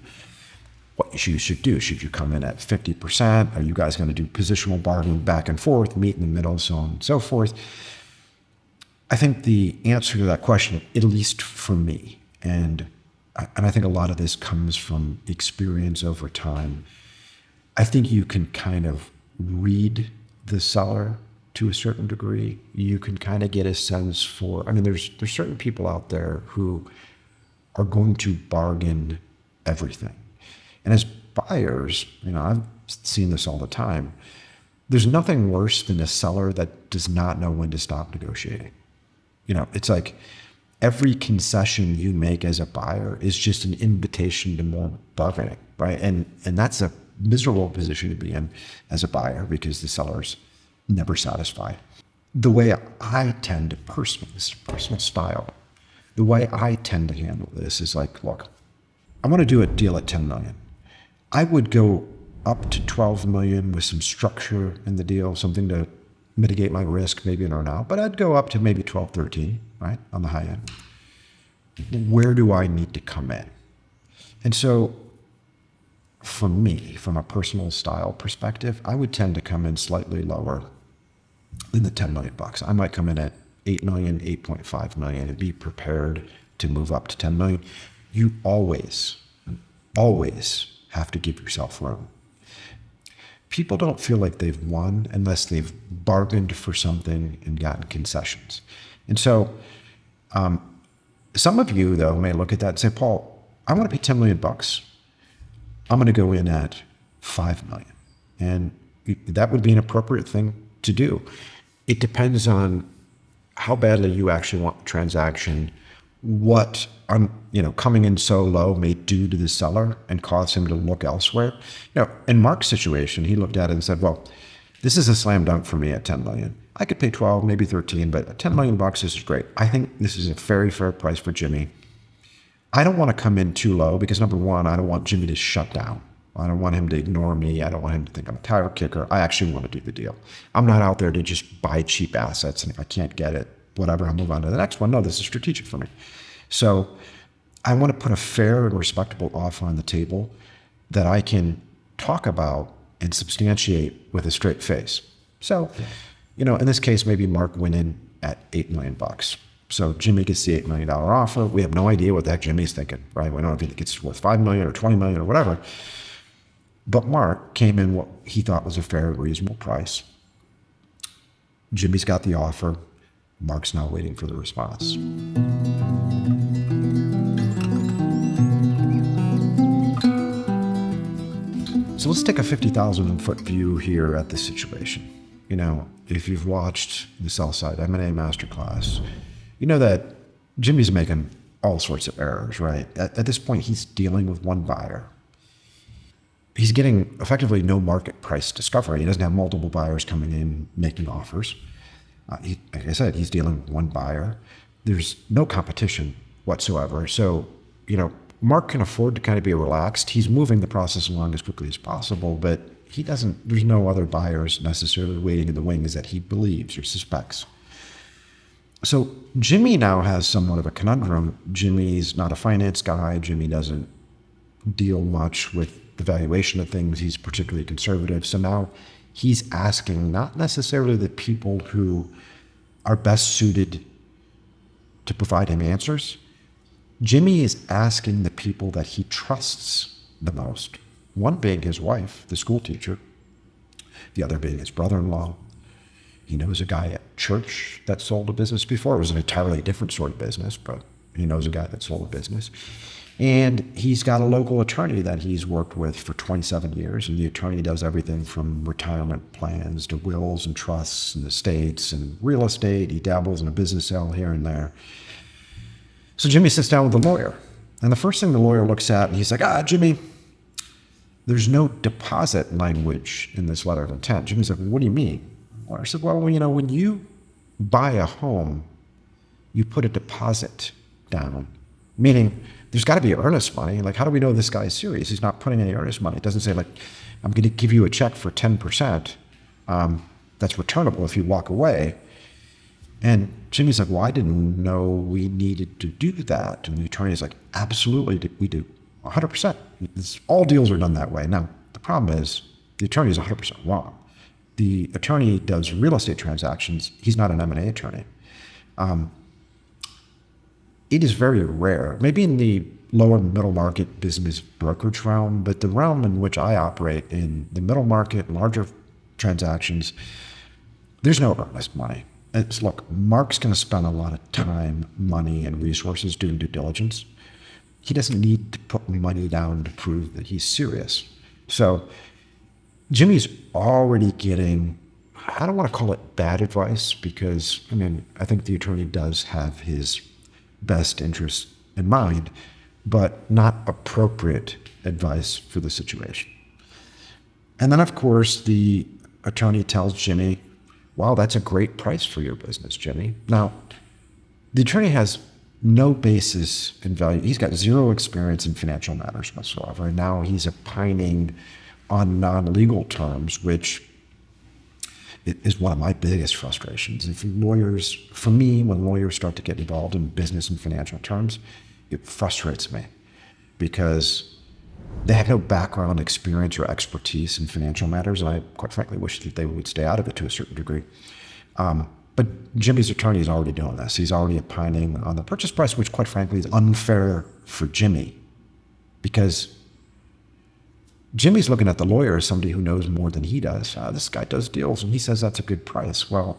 what you should do. Should you come in at 50%? Are you guys going to do positional bargaining back and forth, meet in the middle, so on and so forth? I think the answer to that question, at least for me, and I think a lot of this comes from experience over time, I think you can kind of read the seller to a certain degree. You can kind of get a sense for, there's certain people out there who are going to bargain everything. And as buyers, I've seen this all the time. There's nothing worse than a seller that does not know when to stop negotiating. It's like every concession you make as a buyer is just an invitation to more bargaining, right? And that's a miserable position to be in as a buyer because the seller's never satisfied. The way I tend to personal style, the way I tend to handle this is like, look, I want to do a deal at 10 million. I would go up to 12 million with some structure in the deal, something to mitigate my risk, maybe an earn out, but I'd go up to maybe 12, 13, right? On the high end. Where do I need to come in? And so for me, from a personal style perspective, I would tend to come in slightly lower than the 10 million bucks. I might come in at 8 million, 8.5 million and be prepared to move up to 10 million. You always have to give yourself room. People don't feel like they've won unless they've bargained for something and gotten concessions. And so some of you, though, may look at that and say, Paul, I want to pay 10 million bucks. I'm going to go in at 5 million. And that would be an appropriate thing to do. It depends on how badly you actually want the transaction, what coming in so low may do to the seller and cause him to look elsewhere. In Mark's situation, he looked at it and said, well, this is a slam dunk for me at 10 million. I could pay 12, maybe 13, but at 10 million bucks, this is great. I think this is a very fair price for Jimmy. I don't want to come in too low because number one, I don't want Jimmy to shut down. I don't want him to ignore me. I don't want him to think I'm a tire kicker. I actually want to do the deal. I'm not out there to just buy cheap assets, and if I can't get it, whatever, I'll move on to the next one. No, this is strategic for me. So I want to put a fair and respectable offer on the table that I can talk about and substantiate with a straight face. So, in this case, maybe Mark went in at 8 million bucks. So Jimmy gets the $8 million offer. We have no idea what the heck Jimmy's thinking, right? We don't know if he thinks it's worth 5 million or 20 million or whatever. But Mark came in what he thought was a fair, reasonable price. Jimmy's got the offer. Mark's now waiting for the response. So let's take a 50,000-foot view here at the situation. If you've watched the Sell-Side M&A Masterclass, you know that Jimmy's making all sorts of errors, right? At this point, he's dealing with one buyer. He's getting effectively no market price discovery. He doesn't have multiple buyers coming in making offers. Like I said, he's dealing with one buyer. There's no competition whatsoever. So, Mark can afford to kind of be relaxed. He's moving the process along as quickly as possible, but there's no other buyers necessarily waiting in the wings that he believes or suspects. So Jimmy now has somewhat of a conundrum. Jimmy's not a finance guy. Jimmy doesn't deal much with the valuation of things. He's particularly conservative. So now he's asking not necessarily the people who are best suited to provide him answers. Jimmy is asking the people that he trusts the most. One being his wife, the school teacher. The other being his brother-in-law. He knows a guy at church that sold a business before. It was an entirely different sort of business, but he knows a guy that sold a business. And he's got a local attorney that he's worked with for 27 years. And the attorney does everything from retirement plans to wills and trusts and estates and real estate. He dabbles in a business sale here and there. So Jimmy sits down with the lawyer. And the first thing the lawyer looks at, and he's like, Jimmy, there's no deposit language in this letter of intent. Jimmy's like, what do you mean? Well, I said, well, when you buy a home, you put a deposit down, meaning there's got to be earnest money. Like, how do we know this guy is serious? He's not putting any earnest money. It doesn't say, like, I'm going to give you a check for 10%. That's returnable if you walk away. And Jimmy's like, well, I didn't know we needed to do that. And the attorney's like, absolutely, we do. 100%. All deals are done that way. Now, the problem is the attorney is 100% wrong. The attorney does real estate transactions. He's not an M&A attorney. It is very rare, maybe in the lower middle market business brokerage realm, but the realm in which I operate in the middle market, larger transactions, there's no earnest money. Look, Mark's going to spend a lot of time, money, and resources doing due diligence. He doesn't need to put money down to prove that he's serious. So Jimmy's already getting I don't want to call it bad advice because, I think the attorney does have his best interests in mind, but not appropriate advice for the situation. And then, of course, the attorney tells Jimmy, wow, that's a great price for your business, Jimmy. Now, the attorney has no basis in value. He's got zero experience in financial matters whatsoever. And now he's opining on non-legal terms, which is one of my biggest frustrations. If lawyers, for me, when lawyers start to get involved in business and financial terms, it frustrates me because they have no background experience or expertise in financial matters. And I quite frankly wish that they would stay out of it to a certain degree. But Jimmy's attorney is already doing this. He's already opining on the purchase price, which quite frankly is unfair for Jimmy because Jimmy's looking at the lawyer as somebody who knows more than he does. This guy does deals and he says that's a good price. Well,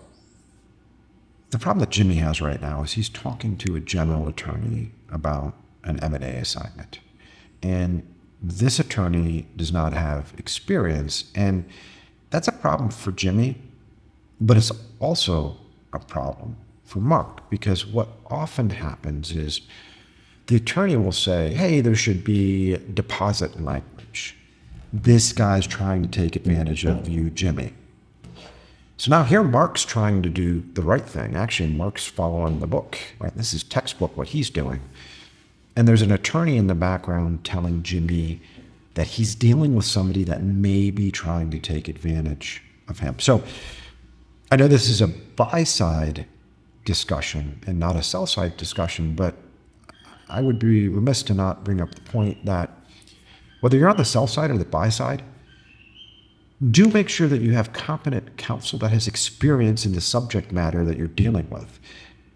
the problem that Jimmy has right now is he's talking to a general attorney about an M&A assignment. And this attorney does not have experience. And that's a problem for Jimmy, but it's also a problem for Mark because what often happens is the attorney will say, hey, there should be deposit language. This guy's trying to take advantage of you, Jimmy. So now here Mark's trying to do the right thing. Actually, Mark's following the book, right? This is textbook what he's doing. And there's an attorney in the background telling Jimmy that he's dealing with somebody that may be trying to take advantage of him. So I know this is a buy-side discussion and not a sell-side discussion, but I would be remiss to not bring up the point that whether you're on the sell side or the buy side, do make sure that you have competent counsel that has experience in the subject matter that you're dealing with.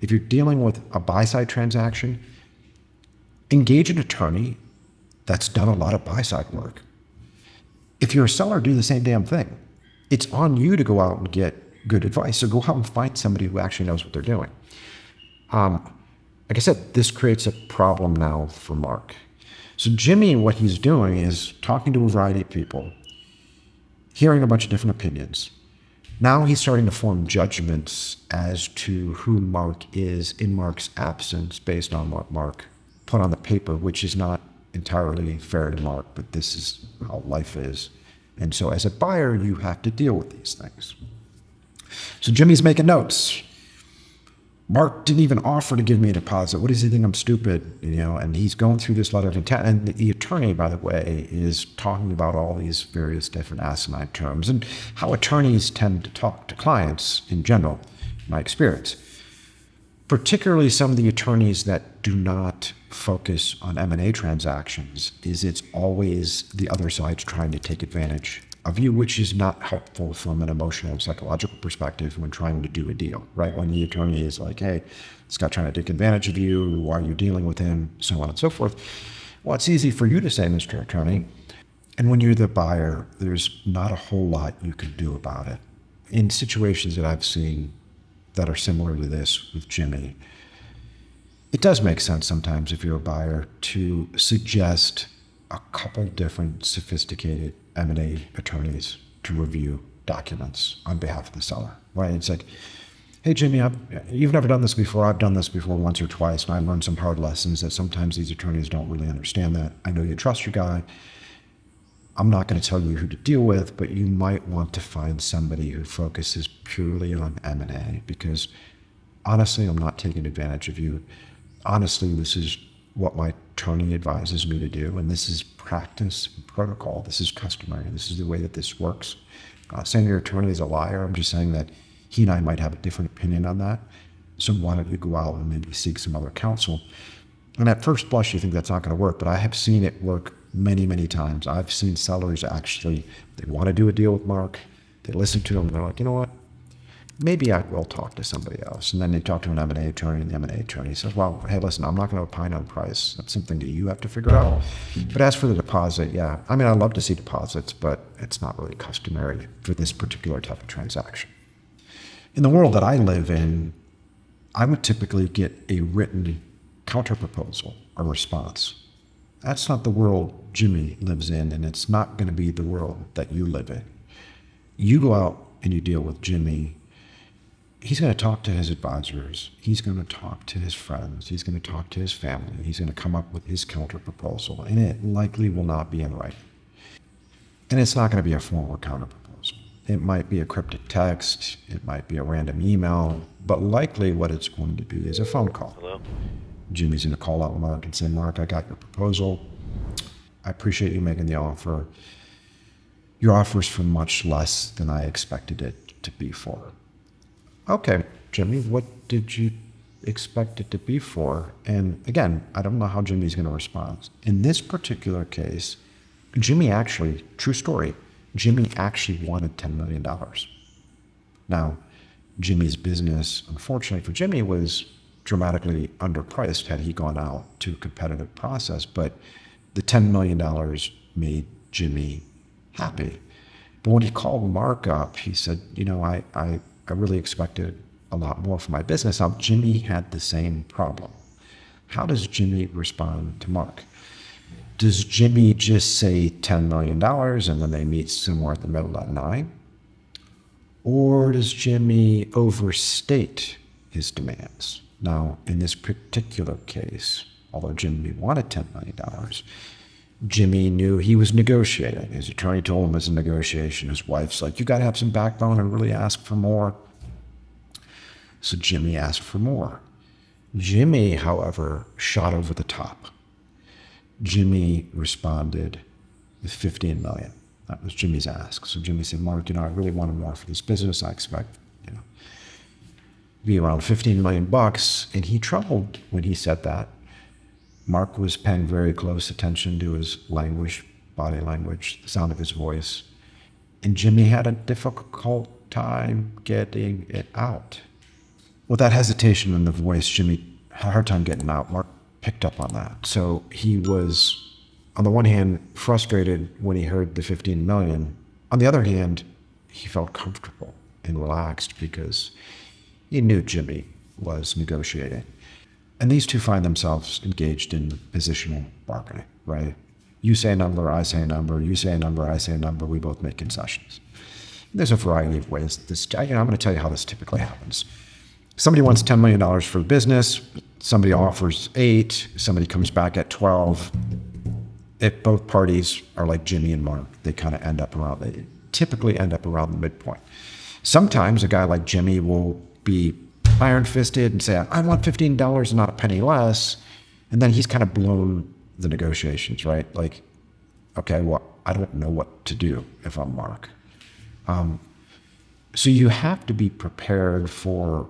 If you're dealing with a buy-side transaction, engage an attorney that's done a lot of buy-side work. If you're a seller, do the same damn thing. It's on you to go out and get good advice. So go out and find somebody who actually knows what they're doing. Like I said, this creates a problem now for Mark. So Jimmy, what he's doing is talking to a variety of people, hearing a bunch of different opinions. Now he's starting to form judgments as to who Mark is in Mark's absence based on what Mark put on the paper, which is not entirely fair to Mark, but this is how life is. And so as a buyer, you have to deal with these things. So Jimmy's making notes. Mark didn't even offer to give me a deposit. What does he think? I'm stupid? And he's going through this letter of intent. And the attorney, by the way, is talking about all these various different asinine terms and how attorneys tend to talk to clients in general, in my experience. Particularly some of the attorneys that do not focus on M&A transactions is it's always the other side's trying to take advantage of you, which is not helpful from an emotional and psychological perspective when trying to do a deal, right? When the attorney is like, hey, this guy trying to take advantage of you, why are you dealing with him, so on and so forth. Well, it's easy for you to say, Mr. Attorney. And when you're the buyer, there's not a whole lot you can do about it. In situations that I've seen that are similar to this with Jimmy, it does make sense sometimes if you're a buyer to suggest a couple different sophisticated M&A attorneys to review documents on behalf of the seller, right? It's like, hey, Jimmy, you've never done this before. I've done this before once or twice, and I've learned some hard lessons that sometimes these attorneys don't really understand that. I know you trust your guy. I'm not going to tell you who to deal with, but you might want to find somebody who focuses purely on M&A because honestly, I'm not taking advantage of you. Honestly, this is what my attorney advises me to do, and this is practice and protocol. This is customary. This is the way that this works. Saying your attorney is a liar, I'm just saying that he and I might have a different opinion on that. So why don't you go out and maybe seek some other counsel? And at first blush, you think that's not going to work, but I have seen it work many, many times. I've seen sellers actually, they want to do a deal with Mark. They listen to him, and they're like, you know what? Maybe I will talk to somebody else. And then they talk to an M&A attorney, and the M&A attorney says, well, hey, listen, I'm not going to opine on price. That's something that you have to figure out. But as for the deposit, yeah, I mean, I love to see deposits, but it's not really customary for this particular type of transaction. In the world that I live in, I would typically get a written counterproposal, a response. That's not the world Jimmy lives in, and it's not going to be the world that you live in. You go out and you deal with Jimmy, he's going to talk to his advisors. He's going to talk to his friends. He's going to talk to his family. He's going to come up with his counter proposal, and it likely will not be in writing. And it's not going to be a formal counter proposal. It might be a cryptic text. It might be a random email, but likely what it's going to be is a phone call. Hello? Jimmy's going to call out Mark and say, Mark, I got your proposal. I appreciate you making the offer. Your offer is for much less than I expected it to be for. Okay, Jimmy, what did you expect it to be for? And again, I don't know how Jimmy's going to respond. In this particular case, Jimmy actually, true story, Jimmy actually wanted $10 million. Now, Jimmy's business, unfortunately for Jimmy, was dramatically underpriced had he gone out to a competitive process, but the $10 million made Jimmy happy. But when he called Mark up, he said, I really expected a lot more from my business. Now, Jimmy had the same problem. How does Jimmy respond to Mark? Does Jimmy just say $10 million and then they meet somewhere in the middle at 9? Or does Jimmy overstate his demands? Now, in this particular case, although Jimmy wanted $10 million, Jimmy knew he was negotiating. His attorney told him it's a negotiation. His wife's like, you got to have some backbone and really ask for more. So Jimmy asked for more. Jimmy, however, shot over the top. Jimmy responded with $15 million. That was Jimmy's ask. So Jimmy said, Mark, I really wanted more for this business. I expect, be around $15 million. And he troubled when he said that. Mark was paying very close attention to his language, body language, the sound of his voice. And Jimmy had a difficult time getting it out. With that hesitation in the voice, Jimmy had a hard time getting out. Mark picked up on that. So he was, on the one hand, frustrated when he heard the $15 million. On the other hand, he felt comfortable and relaxed because he knew Jimmy was negotiating. And these two find themselves engaged in positional bargaining, right? You say a number, I say a number, you say a number, I say a number, we both make concessions. There's a variety of ways. I'm going to tell you how this typically happens. Somebody wants $10 million for the business, somebody offers 8, somebody comes back at 12. If both parties are like Jimmy and Mark, they typically end up around the midpoint. Sometimes a guy like Jimmy will be iron-fisted and say, I want $15 and not a penny less. And then he's kind of blown the negotiations, right? Like, okay, well, I don't know what to do if I'm Mark. So you have to be prepared for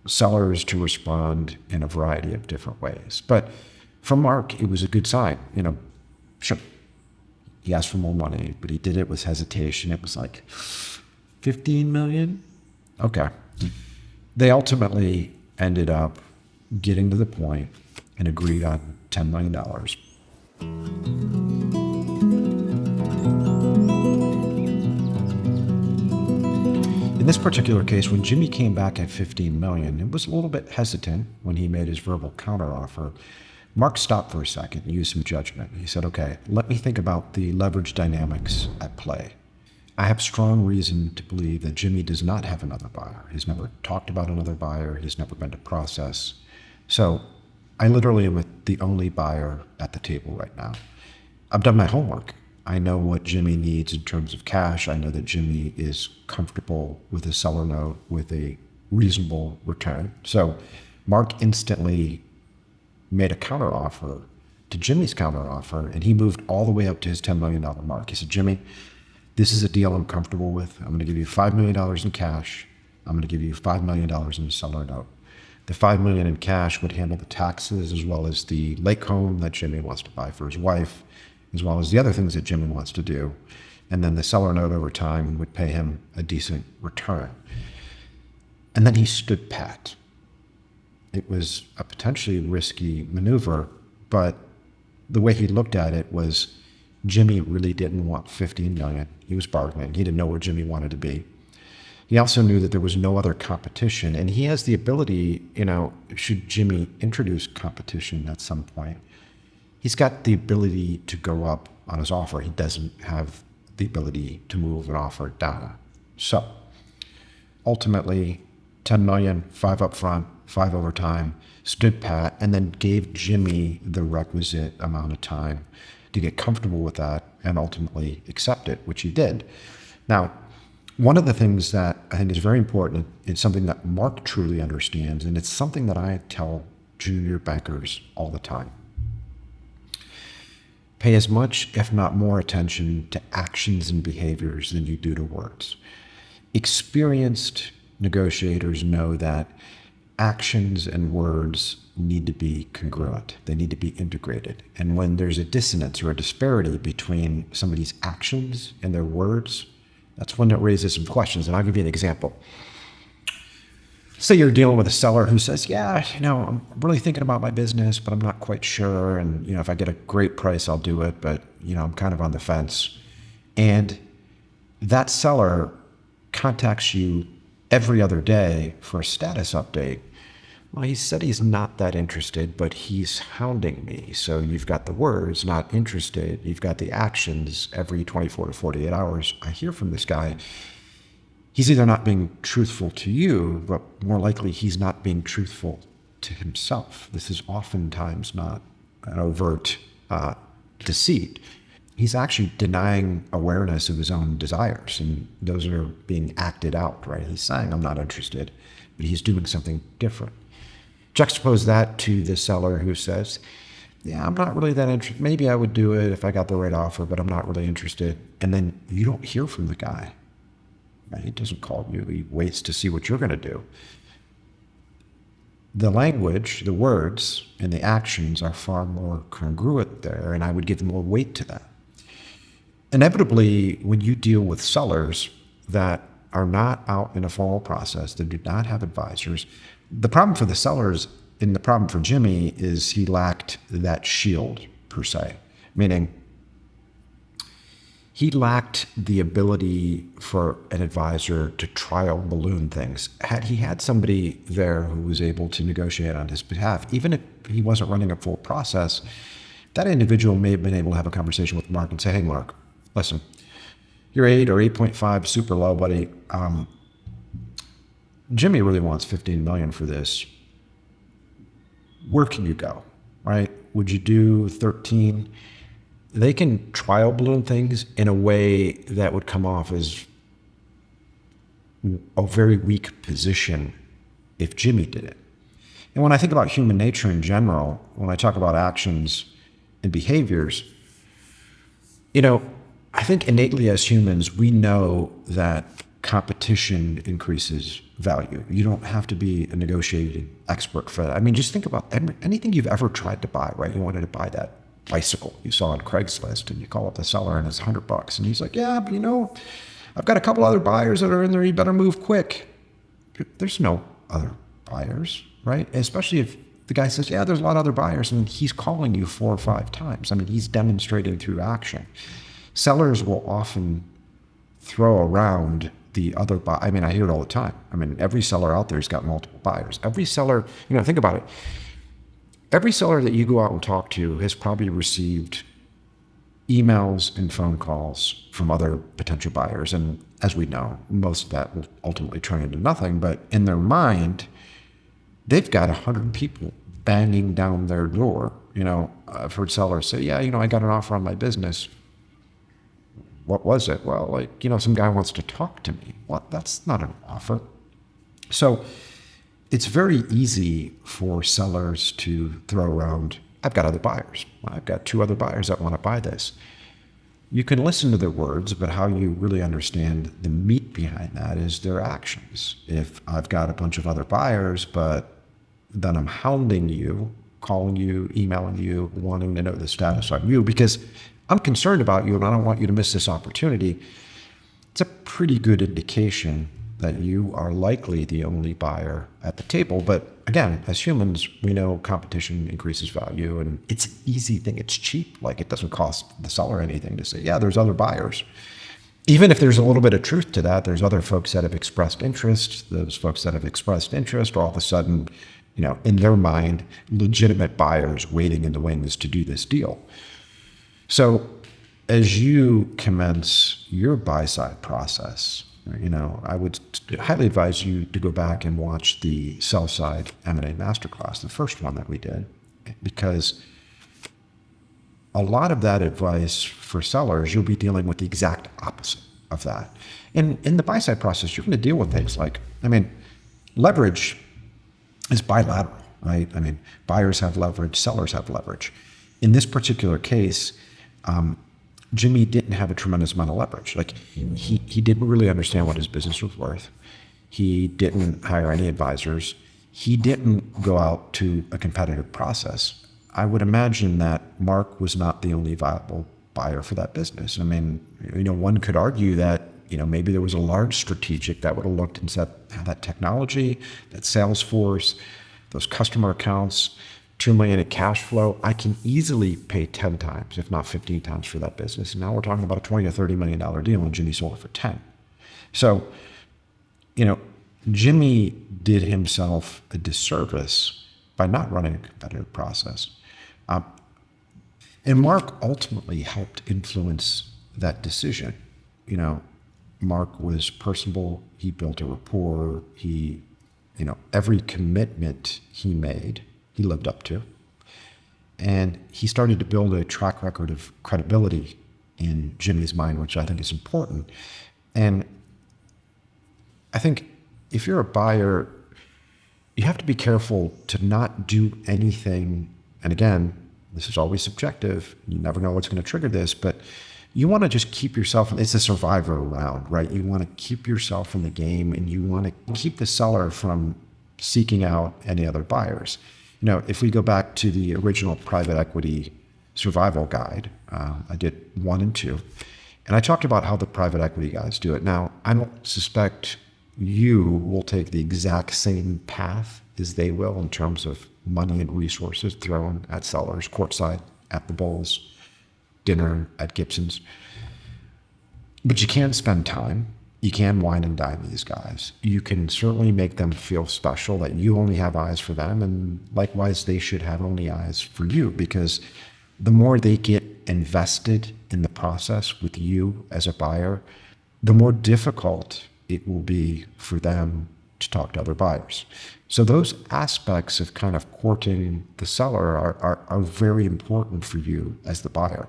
sellers to respond in a variety of different ways. But for Mark, it was a good sign. Sure, he asked for more money, but he did it with hesitation. It was like, 15 million? Okay. They ultimately ended up getting to the point and agreed on $10 million. In this particular case, when Jimmy came back at $15 million, it was a little bit hesitant when he made his verbal counteroffer. Mark stopped for a second and used some judgment. He said, okay, let me think about the leverage dynamics at play. I have strong reason to believe that Jimmy does not have another buyer. He's never talked about another buyer. He's never been to process. So I literally am the only buyer at the table right now. I've done my homework. I know what Jimmy needs in terms of cash. I know that Jimmy is comfortable with a seller note with a reasonable return. So Mark instantly made a counteroffer to Jimmy's counteroffer, and he moved all the way up to his $10 million mark. He said, Jimmy, this is a deal I'm comfortable with. I'm going to give you $5 million in cash. I'm going to give you $5 million in a seller note. The $5 million in cash would handle the taxes as well as the lake home that Jimmy wants to buy for his wife, as well as the other things that Jimmy wants to do. And then the seller note over time would pay him a decent return. And then he stood pat. It was a potentially risky maneuver, but the way he looked at it was Jimmy really didn't want $15 million. He was bargaining. He didn't know where Jimmy wanted to be. He also knew that there was no other competition, and he has the ability, should Jimmy introduce competition at some point, he's got the ability to go up on his offer. He doesn't have the ability to move an offer down. So Ultimately, 10 million, 5 up front, 5 over time, stood pat, and then gave Jimmy the requisite amount of time to get comfortable with that and ultimately accept it, which he did. Now, one of the things that I think is very important is something that Mark truly understands, and it's something that I tell junior bankers all the time. Pay as much, if not more, attention to actions and behaviors than you do to words. Experienced negotiators know that actions and words need to be congruent. They need to be integrated. And when there's a dissonance or a disparity between somebody's actions and their words, that's when it raises some questions. And I'll give you an example. Say you're dealing with a seller who says, yeah, I'm really thinking about my business, but I'm not quite sure. And, if I get a great price, I'll do it. But, I'm kind of on the fence. And that seller contacts you every other day for a status update. Well, he said he's not that interested, but he's hounding me. So you've got the words, not interested. You've got the actions every 24 to 48 hours. I hear from this guy. He's either not being truthful to you, but more likely he's not being truthful to himself. This is oftentimes not an overt deceit. He's actually denying awareness of his own desires, and those are being acted out, right? He's saying, I'm not interested, but he's doing something different. Juxtapose that to the seller who says, yeah, I'm not really that interested. Maybe I would do it if I got the right offer, but I'm not really interested. And then you don't hear from the guy. Right? He doesn't call you. He waits to see what you're going to do. The language, the words, and the actions are far more congruent there, and I would give more weight to that. Inevitably, when you deal with sellers that are not out in a formal process, that do not have advisors, the problem for the sellers and the problem for Jimmy is he lacked that shield, per se, meaning he lacked the ability for an advisor to trial balloon things. Had he had somebody there who was able to negotiate on his behalf, even if he wasn't running a full process, that individual may have been able to have a conversation with Mark and say, hey, Mark, listen, you're 8 or 8.5, super low, buddy. Jimmy really wants 15 million for this. Where can you go, right? Would you do 13? They can trial balloon things in a way that would come off as a very weak position if Jimmy did it. And when I think about human nature in general, when I talk about actions and behaviors, I think innately as humans, we know that competition increases value. You don't have to be a negotiating expert for that. I mean, just think about anything you've ever tried to buy, right? You wanted to buy that bicycle you saw on Craigslist, and you call up the seller and it's $100. And he's like, yeah, but I've got a couple other buyers that are in there. You better move quick. There's no other buyers, right? Especially if the guy says, yeah, there's a lot of other buyers, and he's calling you 4 or 5 times. I mean, he's demonstrating through action. Sellers will often throw around the other buy. I mean, I hear it all the time. I mean, every seller out there has got multiple buyers. Every seller, think about it. Every seller that you go out and talk to has probably received emails and phone calls from other potential buyers. And as we know, most of that will ultimately turn into nothing. But in their mind, they've got 100 people banging down their door. I've heard sellers say, yeah, I got an offer on my business. What was it? Well, some guy wants to talk to me. Well, that's not an offer. So it's very easy for sellers to throw around, I've got other buyers. I've got 2 other buyers that want to buy this. You can listen to their words, but how you really understand the meat behind that is their actions. If I've got a bunch of other buyers, but then I'm hounding you, calling you, emailing you, wanting to know the status on you because I'm concerned about you and I don't want you to miss this opportunity, it's a pretty good indication that you are likely the only buyer at the table. But again, as humans, we know competition increases value, and it's an easy thing. It's cheap. It doesn't cost the seller anything to say, yeah, there's other buyers. Even if there's a little bit of truth to that, there's other folks that have expressed interest. Those folks that have expressed interest are all of a sudden, in their mind, legitimate buyers waiting in the wings to do this deal. So as you commence your buy-side process, I would highly advise you to go back and watch the Sell-Side M&A Masterclass, the first one that we did, because a lot of that advice for sellers, you'll be dealing with the exact opposite of that. In the buy-side process, you're going to deal with things like, leverage is bilateral, right? Buyers have leverage, sellers have leverage. In this particular case, Jimmy didn't have a tremendous amount of leverage. Like he didn't really understand what his business was worth. He didn't hire any advisors. He didn't go out to a competitive process. I would imagine that Mark was not the only viable buyer for that business. One could argue that, maybe there was a large strategic that would have looked and said, that technology, that sales force, those customer accounts, $2 million in cash flow, I can easily pay 10 times, if not 15 times for that business. And now we're talking about a $20 or $30 million deal, and Jimmy sold it for 10. So, Jimmy did himself a disservice by not running a competitive process. And Mark ultimately helped influence that decision. Mark was personable. He built a rapport. Every commitment he made, he lived up to. And he started to build a track record of credibility in Jimmy's mind, which I think is important. And I think if you're a buyer, you have to be careful to not do anything. And again, this is always subjective. You never know what's going to trigger this, but you want to just keep yourself, it's a survivor round, right? You want to keep yourself in the game, and you want to keep the seller from seeking out any other buyers. If we go back to the original private equity survival guide, I did 1 and 2, and I talked about how the private equity guys do it. Now, I don't suspect you will take the exact same path as they will in terms of money and resources thrown at sellers, courtside, at the Bulls, dinner at Gibson's. But you can spend time. You can wine and dine these guys. You can certainly make them feel special, that you only have eyes for them, and likewise they should have only eyes for you, because the more they get invested in the process with you as a buyer, the more difficult it will be for them to talk to other buyers. So those aspects of kind of courting the seller are very important for you as the buyer.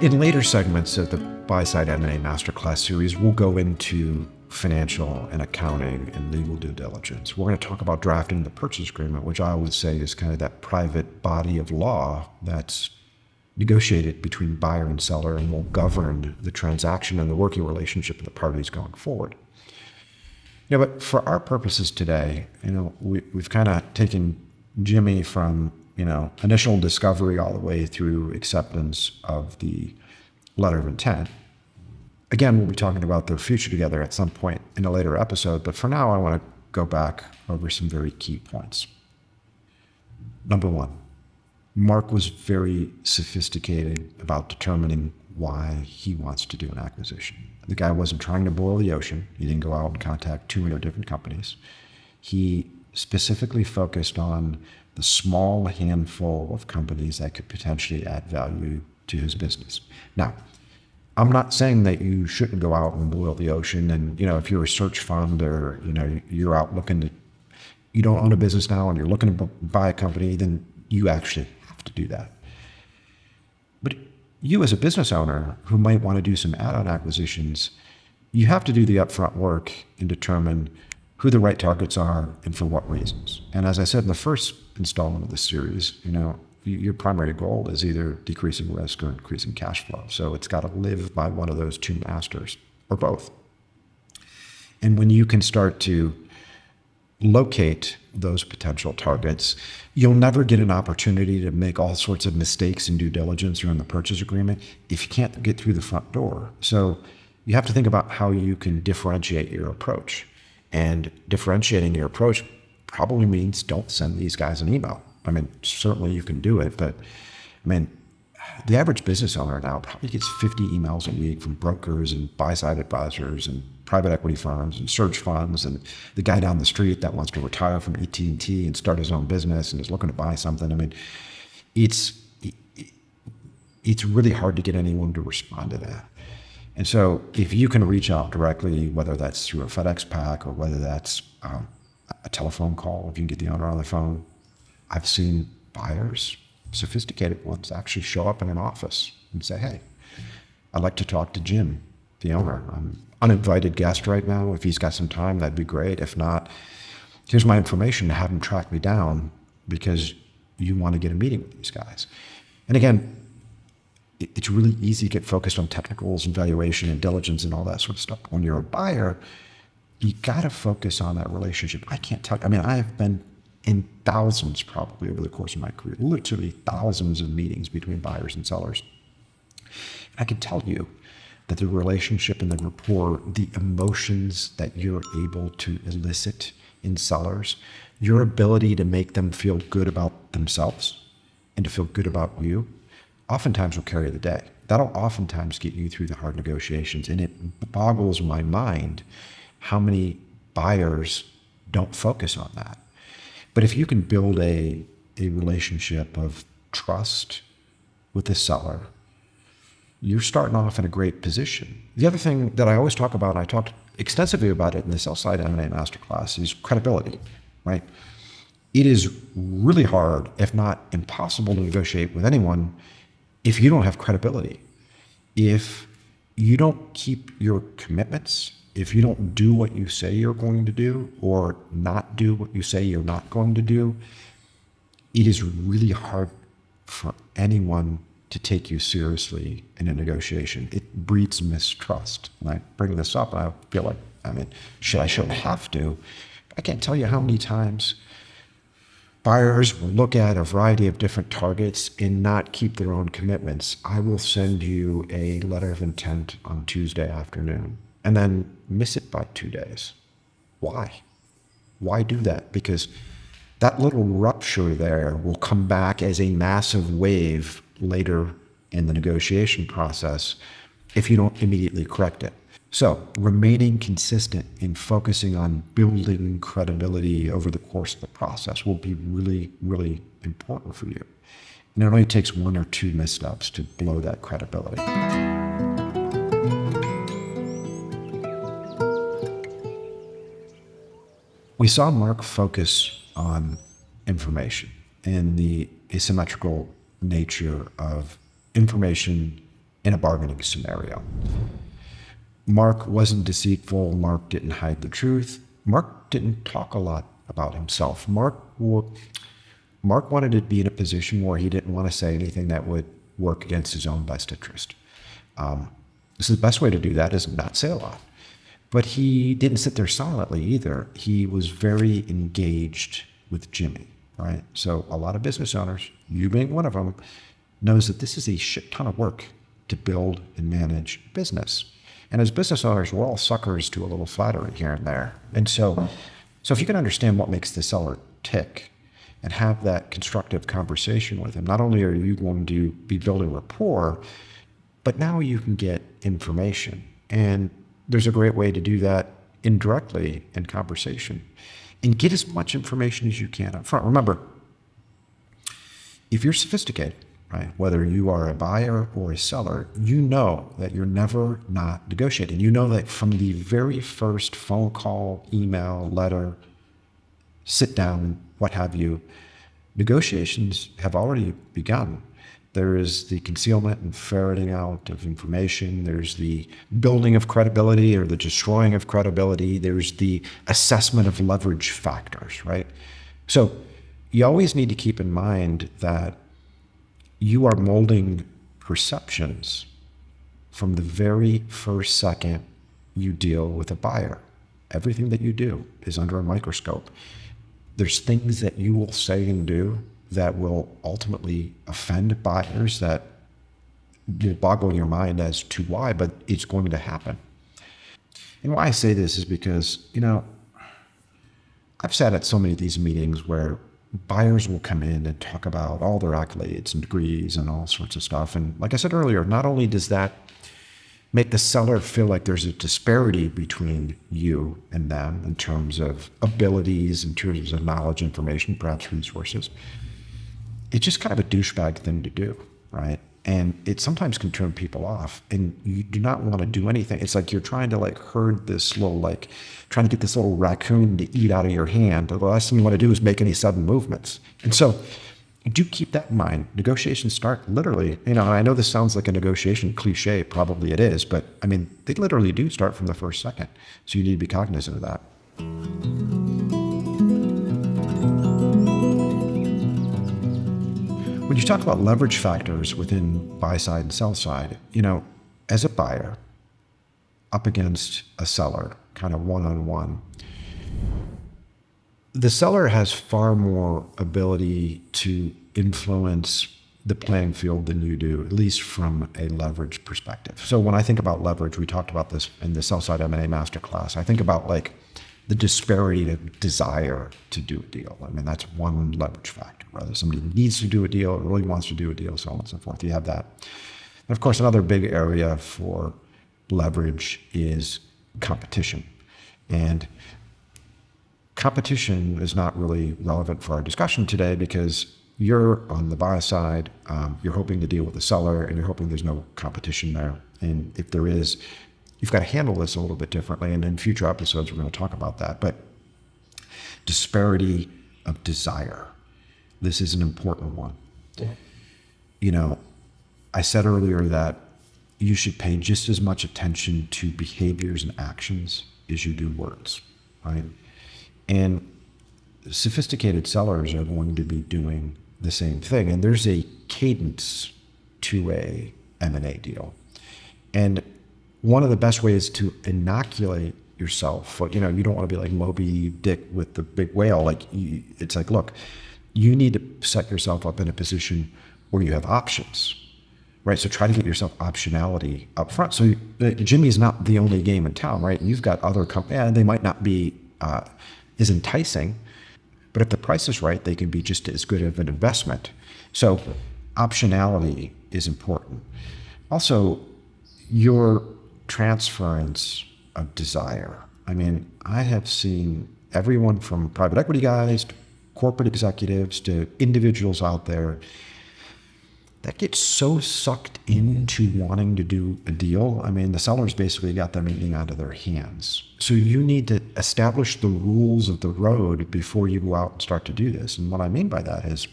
In later segments of the Buy-Side M&A Masterclass series, we'll go into financial and accounting and legal due diligence. We're going to talk about drafting the purchase agreement, which I would say is kind of that private body of law that's negotiated between buyer and seller and will govern the transaction and the working relationship of the parties going forward. But for our purposes today, we've kind of taken Jimmy from, initial discovery all the way through acceptance of the letter of intent. Again, we'll be talking about their future together at some point in a later episode, but for now, I want to go back over some very key points. Number 1, Mark was very sophisticated about determining why he wants to do an acquisition. The guy wasn't trying to boil the ocean. He didn't go out and contact 200 different companies. He specifically focused on the small handful of companies that could potentially add value to his business. Now, I'm not saying that you shouldn't go out and boil the ocean, and if you're a search fund, or you're out looking to, you don't own a business now and you're looking to buy a company, then you actually have to do that. But you as a business owner who might want to do some add-on acquisitions, you have to do the upfront work and determine who the right targets are and for what reasons. And as I said in the first installment of this series, your primary goal is either decreasing risk or increasing cash flow. So it's got to live by one of those two masters, or both. And when you can start to locate those potential targets, you'll never get an opportunity to make all sorts of mistakes in due diligence or in the purchase agreement if you can't get through the front door. So you have to think about how you can differentiate your approach. And differentiating your approach probably means don't send these guys an email. Certainly you can do it, but the average business owner now probably gets 50 emails a week from brokers and buy-side advisors and private equity firms and search funds, and the guy down the street that wants to retire from AT&T and start his own business and is looking to buy something. it's really hard to get anyone to respond to that. And so if you can reach out directly, whether that's through a FedEx pack or whether that's a telephone call, if you can get the owner on the phone, I've seen buyers, sophisticated ones, actually show up in an office and say, hey, I'd like to talk to Jim, the owner. I'm uninvited guest right now. If he's got some time, that'd be great. If not, here's my information to have him track me down because you want to get a meeting with these guys. And again, it's really easy to get focused on technicals and valuation and diligence and all that sort of stuff. When you're a buyer, you got to focus on that relationship. I can't tell. I mean, I have been in thousands probably over the course of my career, literally thousands of meetings between buyers and sellers. I can tell you that the relationship and the rapport, the emotions that you're able to elicit in sellers, your ability to make them feel good about themselves and to feel good about you, oftentimes will carry the day. That'll oftentimes get you through the hard negotiations. And it boggles my mind how many buyers don't focus on that. But if you can build a relationship of trust with the seller, you're starting off in a great position. The other thing that I always talk about, and I talked extensively about it in the Sell-Side M&A Masterclass, is credibility, right? It is really hard, if not impossible, to negotiate with anyone if you don't have credibility. If you don't keep your commitments, if you don't do what you say you're going to do or not do what you say you're not going to do, it is really hard for anyone to take you seriously in a negotiation. It breeds mistrust. And I bring this up and I feel like, shouldn't have to. I can't tell you how many times buyers will look at a variety of different targets and not keep their own commitments. I will send you a letter of intent on Tuesday afternoon and then miss it by 2 days. Why? Why do that? Because that little rupture there will come back as a massive wave later in the negotiation process if you don't immediately correct it. So remaining consistent in focusing on building credibility over the course of the process will be really, really important for you. And it only takes 1 or 2 missteps to blow that credibility. We saw Mark focus on information and the asymmetrical nature of information in a bargaining scenario. Mark wasn't deceitful. Mark didn't hide the truth. Mark didn't talk a lot about himself. Mark wanted to be in a position where he didn't want to say anything that would work against his own best interest. This is the best way to do that, is not say a lot. But he didn't sit there silently either. He was very engaged with Jimmy, right? So a lot of business owners, you being one of them, knows that this is a shit ton of work to build and manage business. And as business owners, we're all suckers to a little flattery here and there. And so if you can understand what makes the seller tick and have that constructive conversation with him, not only are you going to be building rapport, but now you can get information. And there's a great way to do that indirectly in conversation. And get as much information as you can up front. Remember, if you're sophisticated, right, whether you are a buyer or a seller, you know that you're never not negotiating. You know that from the very first phone call, email, letter, sit down, what have you, negotiations have already begun. There is the concealment and ferreting out of information. There's the building of credibility or the destroying of credibility. There's the assessment of leverage factors, right? So you always need to keep in mind that you are molding perceptions from the very first second you deal with a buyer. Everything that you do is under a microscope. There's things that you will say and do that will ultimately offend buyers that will boggle your mind as to why, but it's going to happen. And why I say this is because, I've sat at so many of these meetings where buyers will come in and talk about all their accolades and degrees and all sorts of stuff. And like I said earlier, not only does that make the seller feel like there's a disparity between you and them in terms of abilities, in terms of knowledge, information, perhaps resources, it's just kind of a douchebag thing to do, right? And it sometimes can turn people off, and you do not want to do anything. It's like you're trying to like herd this little, like trying to get this little raccoon to eat out of your hand. The last thing you want to do is make any sudden movements. And so do keep that in mind. Negotiations start literally, I know this sounds like a negotiation cliche, probably it is, but I mean, they literally do start from the first second. So you need to be cognizant of that. When you talk about leverage factors within buy side and sell side, as a buyer up against a seller, kind of one-on-one, the seller has far more ability to influence the playing field than you do, at least from a leverage perspective. So when I think about leverage, we talked about this in the Sell-Side M&A Masterclass. I think about like the disparity of desire to do a deal. I mean, that's one leverage factor. Whether somebody needs to do a deal or really wants to do a deal, so on and so forth. You have that. And of course, another big area for leverage is competition. And competition is not really relevant for our discussion today because you're on the buy side, you're hoping to deal with the seller, and you're hoping there's no competition there. And if there is, you've got to handle this a little bit differently. And in future episodes, we're going to talk about that. But disparity of desire. This is an important one. I said earlier that you should pay just as much attention to behaviors and actions as you do words, right? And sophisticated sellers are going to be doing the same thing. And there's a cadence to a M&A deal. And one of the best ways to inoculate yourself, you don't want to be like Moby Dick with the big whale. It's like, look, you need to set yourself up in a position where you have options, right? So try to get yourself optionality up front. So Jimmy's not the only game in town, right? You've got other companies, and they might not be as enticing, but if the price is right, they can be just as good of an investment. So optionality is important. Also, your transference of desire. I mean, I have seen everyone from private equity guys to corporate executives to individuals out there that get so sucked into wanting to do a deal. I mean, the sellers basically got them eating out of their hands. So you need to establish the rules of the road before you go out and start to do this. And what I mean by that is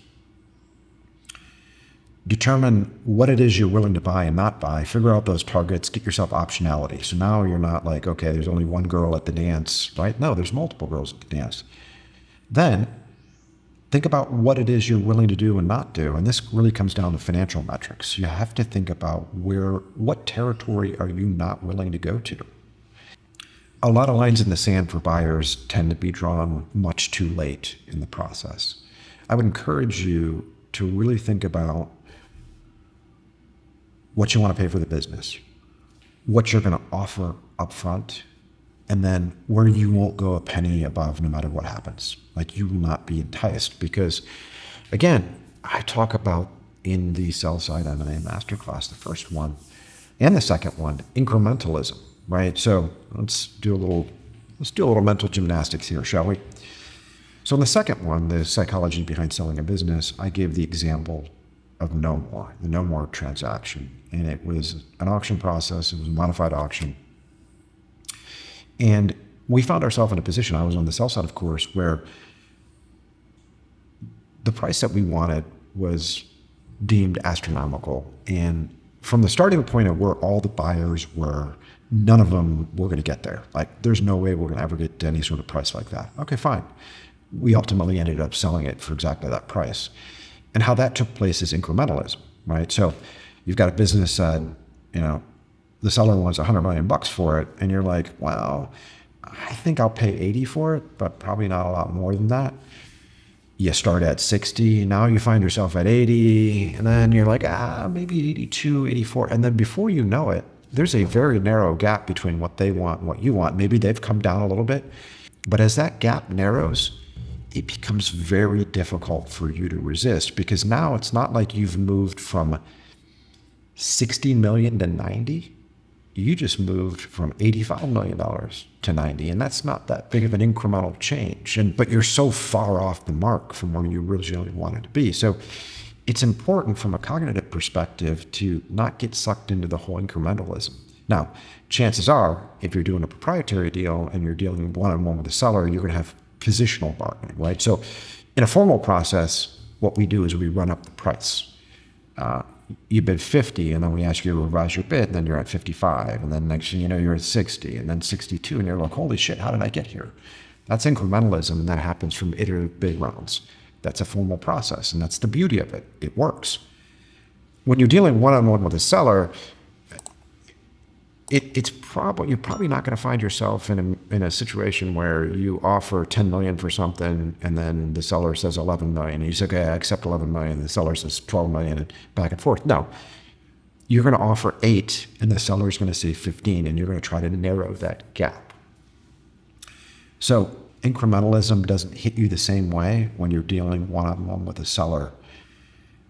determine what it is you're willing to buy and not buy, figure out those targets, get yourself optionality. So now you're not like, okay, there's only one girl at the dance, right? No, there's multiple girls at the dance. Then think about what it is you're willing to do and not do. And this really comes down to financial metrics. You have to think about what territory are you not willing to go to? A lot of lines in the sand for buyers tend to be drawn much too late in the process. I would encourage you to really think about what you want to pay for the business, what you're going to offer up front, and then where you won't go a penny above no matter what happens. Like, you will not be enticed because, again, I talk about in the Sell-Side M&A Masterclass, the first one and the second one, incrementalism, right? So let's do a little mental gymnastics here, shall we? So in the second one, the psychology behind selling a business, I gave the example of the No More transaction. And it was an auction process. It was a modified auction. And we found ourselves in a position, I was on the sell side, of course, where the price that we wanted was deemed astronomical. And from the starting point of where all the buyers were, none of them were going to get there. Like, there's no way we're going to ever get to any sort of price like that. Okay, fine. We ultimately ended up selling it for exactly that price. And how that took place is incrementalism, right? So you've got a business that, the seller wants $100 million for it, and you're like, well, I think I'll pay 80 for it, but probably not a lot more than that. You start at 60, now you find yourself at 80, and then you're like, maybe 82, 84. And then before you know it, there's a very narrow gap between what they want and what you want. Maybe they've come down a little bit, but as that gap narrows, it becomes very difficult for you to resist, because now it's not like you've moved from 60 million to 90. You just moved from $85 million to 90, and that's not that big of an incremental change. But you're so far off the mark from where you originally wanted to be. So it's important from a cognitive perspective to not get sucked into the whole incrementalism. Now, chances are, if you're doing a proprietary deal and you're dealing one-on-one with a seller, you're going to have positional bargaining, right? So in a formal process, what we do is we run up the price. You bid 50, and then we ask you to revise your bid, and then you're at 55, and then next thing you know, you're at 60, and then 62, and you're like, holy shit, how did I get here? That's incrementalism, and that happens from iterative bid rounds. That's a formal process, and that's the beauty of it. It works. When you're dealing one-on-one with a seller, you're probably not going to find yourself in a situation where you offer 10 million for something and then the seller says 11 million and you say, okay, I accept 11 million, and the seller says 12 million, and back and forth. No, you're going to offer 8 and the seller is going to say 15, and you're going to try to narrow that gap. So incrementalism doesn't hit you the same way when you're dealing one-on-one with a seller,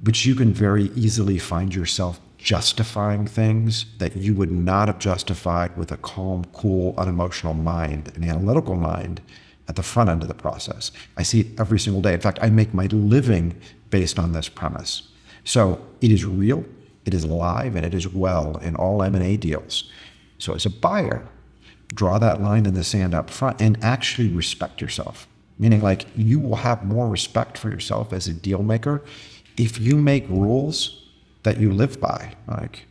but you can very easily find yourself justifying things that you would not have justified with a calm, cool, unemotional mind, an analytical mind at the front end of the process. I see it every single day. In fact, I make my living based on this premise. So it is real, it is live, and it is well in all M&A deals. So as a buyer, draw that line in the sand up front and actually respect yourself. Meaning, like, you will have more respect for yourself as a deal maker if you make rules that you live by. Like,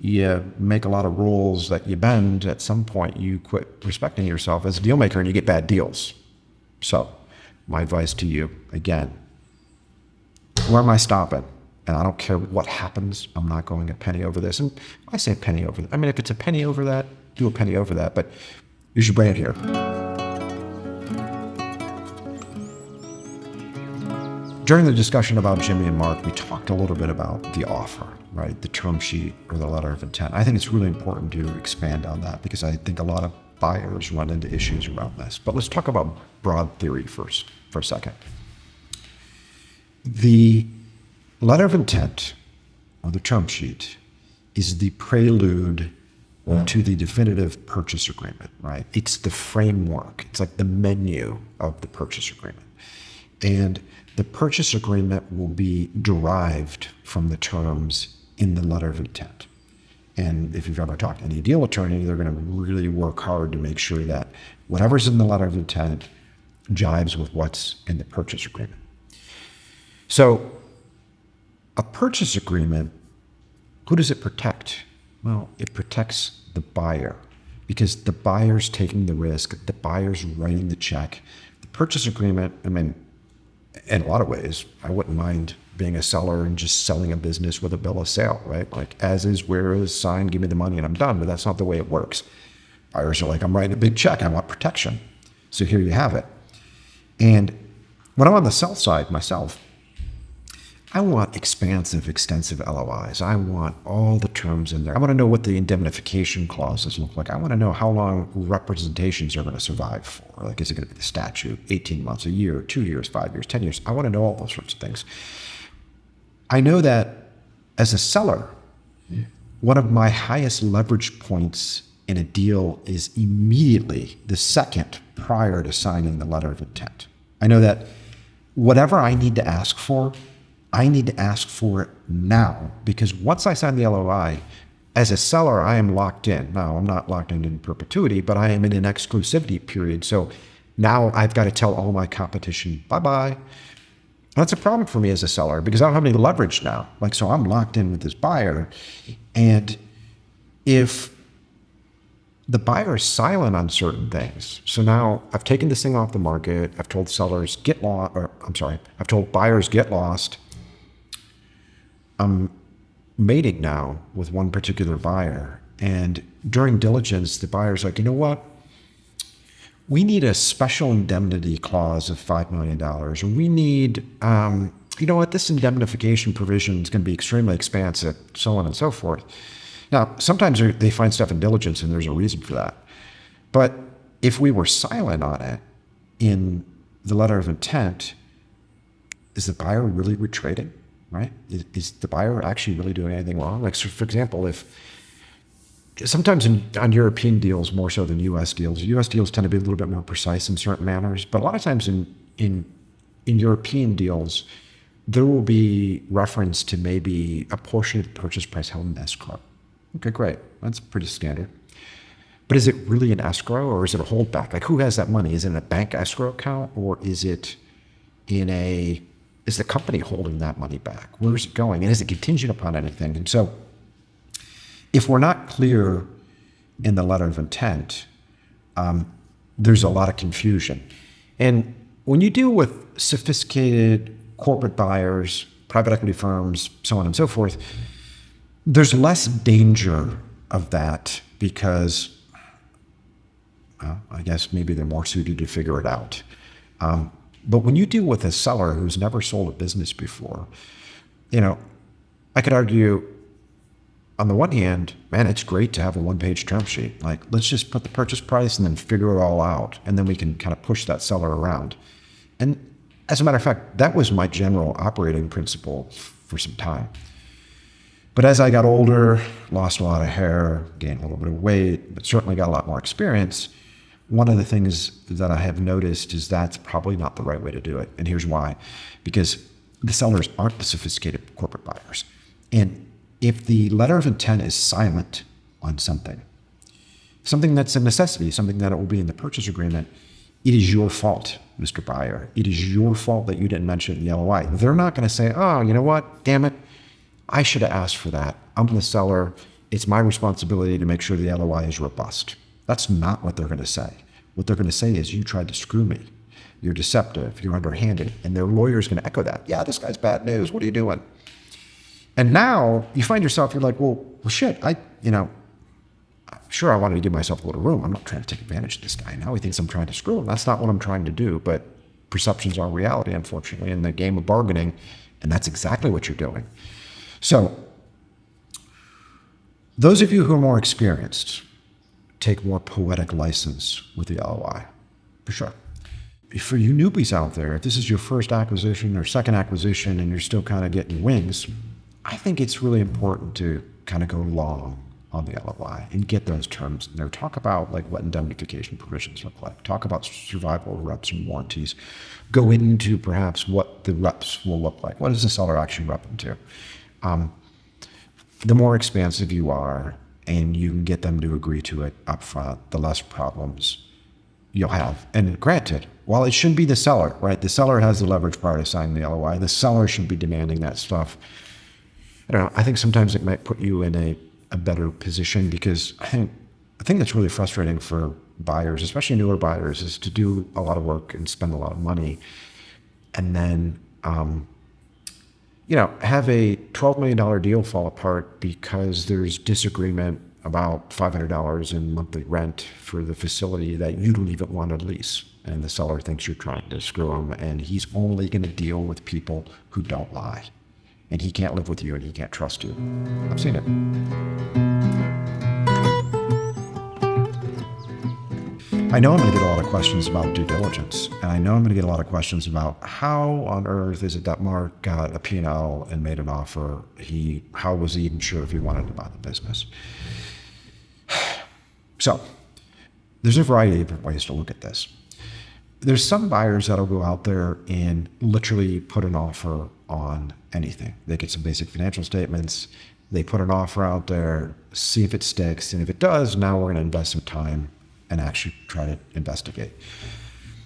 you make a lot of rules that you bend, at some point you quit respecting yourself as a deal maker and you get bad deals. So my advice to you, again, where am I stopping? And I don't care what happens, I'm not going a penny over this. And I say penny over, I mean, if it's a penny over that, do a penny over that, but use your brain here. During the discussion about Jimmy and Mark, we talked a little bit about the offer, right? The term sheet or the letter of intent. I think it's really important to expand on that because I think a lot of buyers run into issues around this. But let's talk about broad theory first for a second. The letter of intent or the term sheet is the prelude to the definitive purchase agreement, right? It's the framework. It's like the menu of the purchase agreement. And the purchase agreement will be derived from the terms in the letter of intent. And if you've ever talked to any deal attorney, they're going to really work hard to make sure that whatever's in the letter of intent jives with what's in the purchase agreement. So a purchase agreement, who does it protect? Well, it protects the buyer because the buyer's taking the risk, the buyer's writing the check. The purchase agreement, I mean, in a lot of ways, I wouldn't mind being a seller and just selling a business with a bill of sale, right? Like, as is, where is, sign, give me the money, and I'm done. But that's not the way it works. Buyers are like, I'm writing a big check, I want protection. So here you have it. And when I'm on the sell side myself, I want expansive, extensive LOIs. I want all the terms in there. I want to know what the indemnification clauses look like. I want to know how long representations are going to survive for. Like, is it going to be the statute, 18 months, a year, 2 years, 5 years, 10 years? I want to know all those sorts of things. I know that as a seller, one of my highest leverage points in a deal is immediately the second prior to signing the letter of intent. I know that whatever I need to ask for, I need to ask for it now, because once I sign the LOI, as a seller, I am locked in. Now, I'm not locked in perpetuity, but I am in an exclusivity period. So now I've got to tell all my competition, bye-bye. That's a problem for me as a seller because I don't have any leverage now. Like, so I'm locked in with this buyer. And if the buyer is silent on certain things, so now I've taken this thing off the market, I've told sellers I've told buyers get lost. I'm mating now with one particular buyer, and during diligence, the buyer's like, you know what? We need a special indemnity clause of $5 million. We need, you know what? This indemnification provision is going to be extremely expansive, so on and so forth. Now, sometimes they find stuff in diligence, and there's a reason for that. But if we were silent on it in the letter of intent, is the buyer really retrading? Right? Is the buyer actually really doing anything wrong? Like, so for example, if sometimes on European deals more so than U.S. deals tend to be a little bit more precise in certain manners, but a lot of times in European deals, there will be reference to maybe a portion of the purchase price held in escrow. Okay, great. That's pretty standard. But is it really an escrow or is it a holdback? Like, who has that money? Is it in a bank escrow account, or is it is the company holding that money back? Where is it going? And is it contingent upon anything? And so if we're not clear in the letter of intent, there's a lot of confusion. And when you deal with sophisticated corporate buyers, private equity firms, so on and so forth, there's less danger of that because, well, I guess maybe they're more suited to figure it out. But when you deal with a seller who's never sold a business before, I could argue, on the one hand, man, it's great to have a one-page term sheet. Like, let's just put the purchase price and then figure it all out. And then we can kind of push that seller around. And as a matter of fact, that was my general operating principle for some time. But as I got older, lost a lot of hair, gained a little bit of weight, but certainly got a lot more experience, one of the things that I have noticed is that's probably not the right way to do it. And here's why. Because the sellers aren't the sophisticated corporate buyers. And if the letter of intent is silent on something that's a necessity, something that it will be in the purchase agreement, it is your fault, Mr. Buyer. It is your fault that you didn't mention it in the LOI. They're not going to say, oh, you know what? Damn it. I should have asked for that. I'm the seller. It's my responsibility to make sure the LOI is robust. That's not what they're going to say. What they're going to say is, you tried to screw me. You're deceptive. You're underhanded. And their lawyer is going to echo that. Yeah, this guy's bad news. What are you doing? And now you find yourself, you're like, well shit, sure, I wanted to give myself a little room. I'm not trying to take advantage of this guy. Now he thinks I'm trying to screw him. That's not what I'm trying to do. But perceptions are reality, unfortunately, in the game of bargaining. And that's exactly what you're doing. So those of you who are more experienced, take more poetic license with the LOI, for sure. For you newbies out there, if this is your first acquisition or second acquisition and you're still kind of getting wings, I think it's really important to kind of go long on the LOI and get those terms in there. Talk about like what indemnification provisions look like. Talk about survival reps and warranties. Go into perhaps what the reps will look like. What does the seller actually rep into? The more expansive you are and you can get them to agree to it up front, the less problems you'll have. And granted, while it shouldn't be the seller, right? The seller has the leverage prior to signing the LOI. The seller should be demanding that stuff. I don't know. I think sometimes it might put you in a better position, because I think the thing that's really frustrating for buyers, especially newer buyers, is to do a lot of work and spend a lot of money and then, have a $12 million deal fall apart because there's disagreement about $500 in monthly rent for the facility that you don't even want to lease. And the seller thinks you're trying to screw him, and he's only going to deal with people who don't lie. And he can't live with you and he can't trust you. I've seen it. I know I'm going to get a lot of questions about due diligence, and I know I'm going to get a lot of questions about how on earth is it that Mark got a P&L and made an offer? How was he even sure if he wanted to buy the business? So there's a variety of different ways to look at this. There's some buyers that'll go out there and literally put an offer on anything. They get some basic financial statements, they put an offer out there, see if it sticks, and if it does, now we're going to invest some time and actually try to investigate.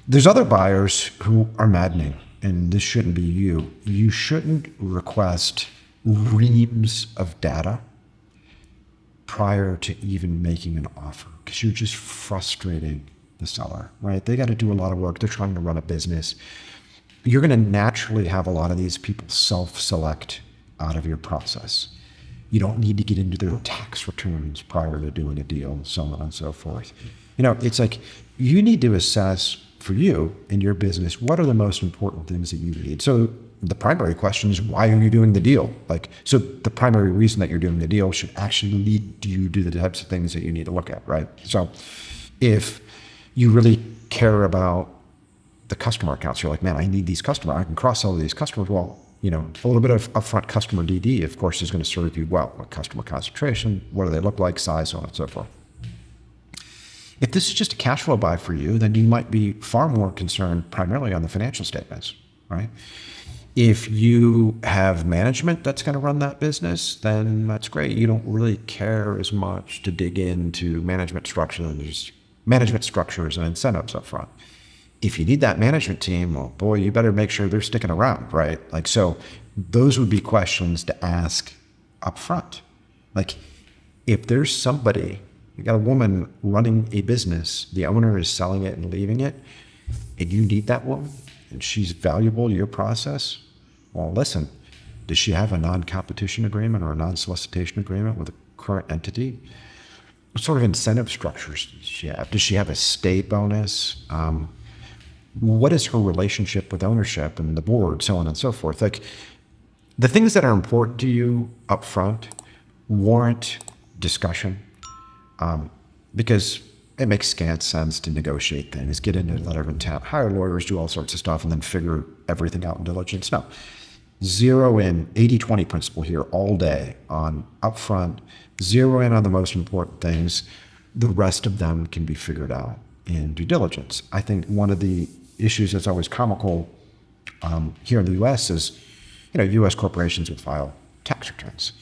There's other buyers who are maddening, and this shouldn't be you. You shouldn't request reams of data prior to even making an offer, because you're just frustrating the seller, right? They got to do a lot of work. They're trying to run a business. You're going to naturally have a lot of these people self-select out of your process. You don't need to get into their tax returns prior to doing a deal, so on and so forth. It's like you need to assess for you in your business, what are the most important things that you need? So the primary question is, why are you doing the deal? So the primary reason that you're doing the deal should actually lead you to the types of things that you need to look at, right? So if you really care about the customer accounts, you're like, man, I need these customers. I can cross-sell these customers. Well, a little bit of upfront customer DD, of course, is going to serve you well. Like customer concentration, what do they look like, size, so on and so forth. If this is just a cash flow buy for you, then you might be far more concerned primarily on the financial statements, right? If you have management that's going to run that business, then that's great. You don't really care as much to dig into management structures and incentives up front. If you need that management team, well, boy, you better make sure they're sticking around, right? Like, so those would be questions to ask up front. Like, if there's somebody, you got a woman running a business, the owner is selling it and leaving it, and you need that woman, and she's valuable to your process, well, listen, does she have a non-competition agreement or a non-solicitation agreement with a current entity? What sort of incentive structures does she have? Does she have a stay bonus? What is her relationship with ownership and the board, so on and so forth? Like, the things that are important to you up front warrant discussion, because it makes scant sense to negotiate things, get into a letter of intent, hire lawyers, do all sorts of stuff, and then figure everything out in diligence. No. Zero in 80-20 principle here all day on upfront, zero in on the most important things. The rest of them can be figured out in due diligence. I think one of the issues that's always comical here in the U.S. is, U.S. corporations would file tax returns.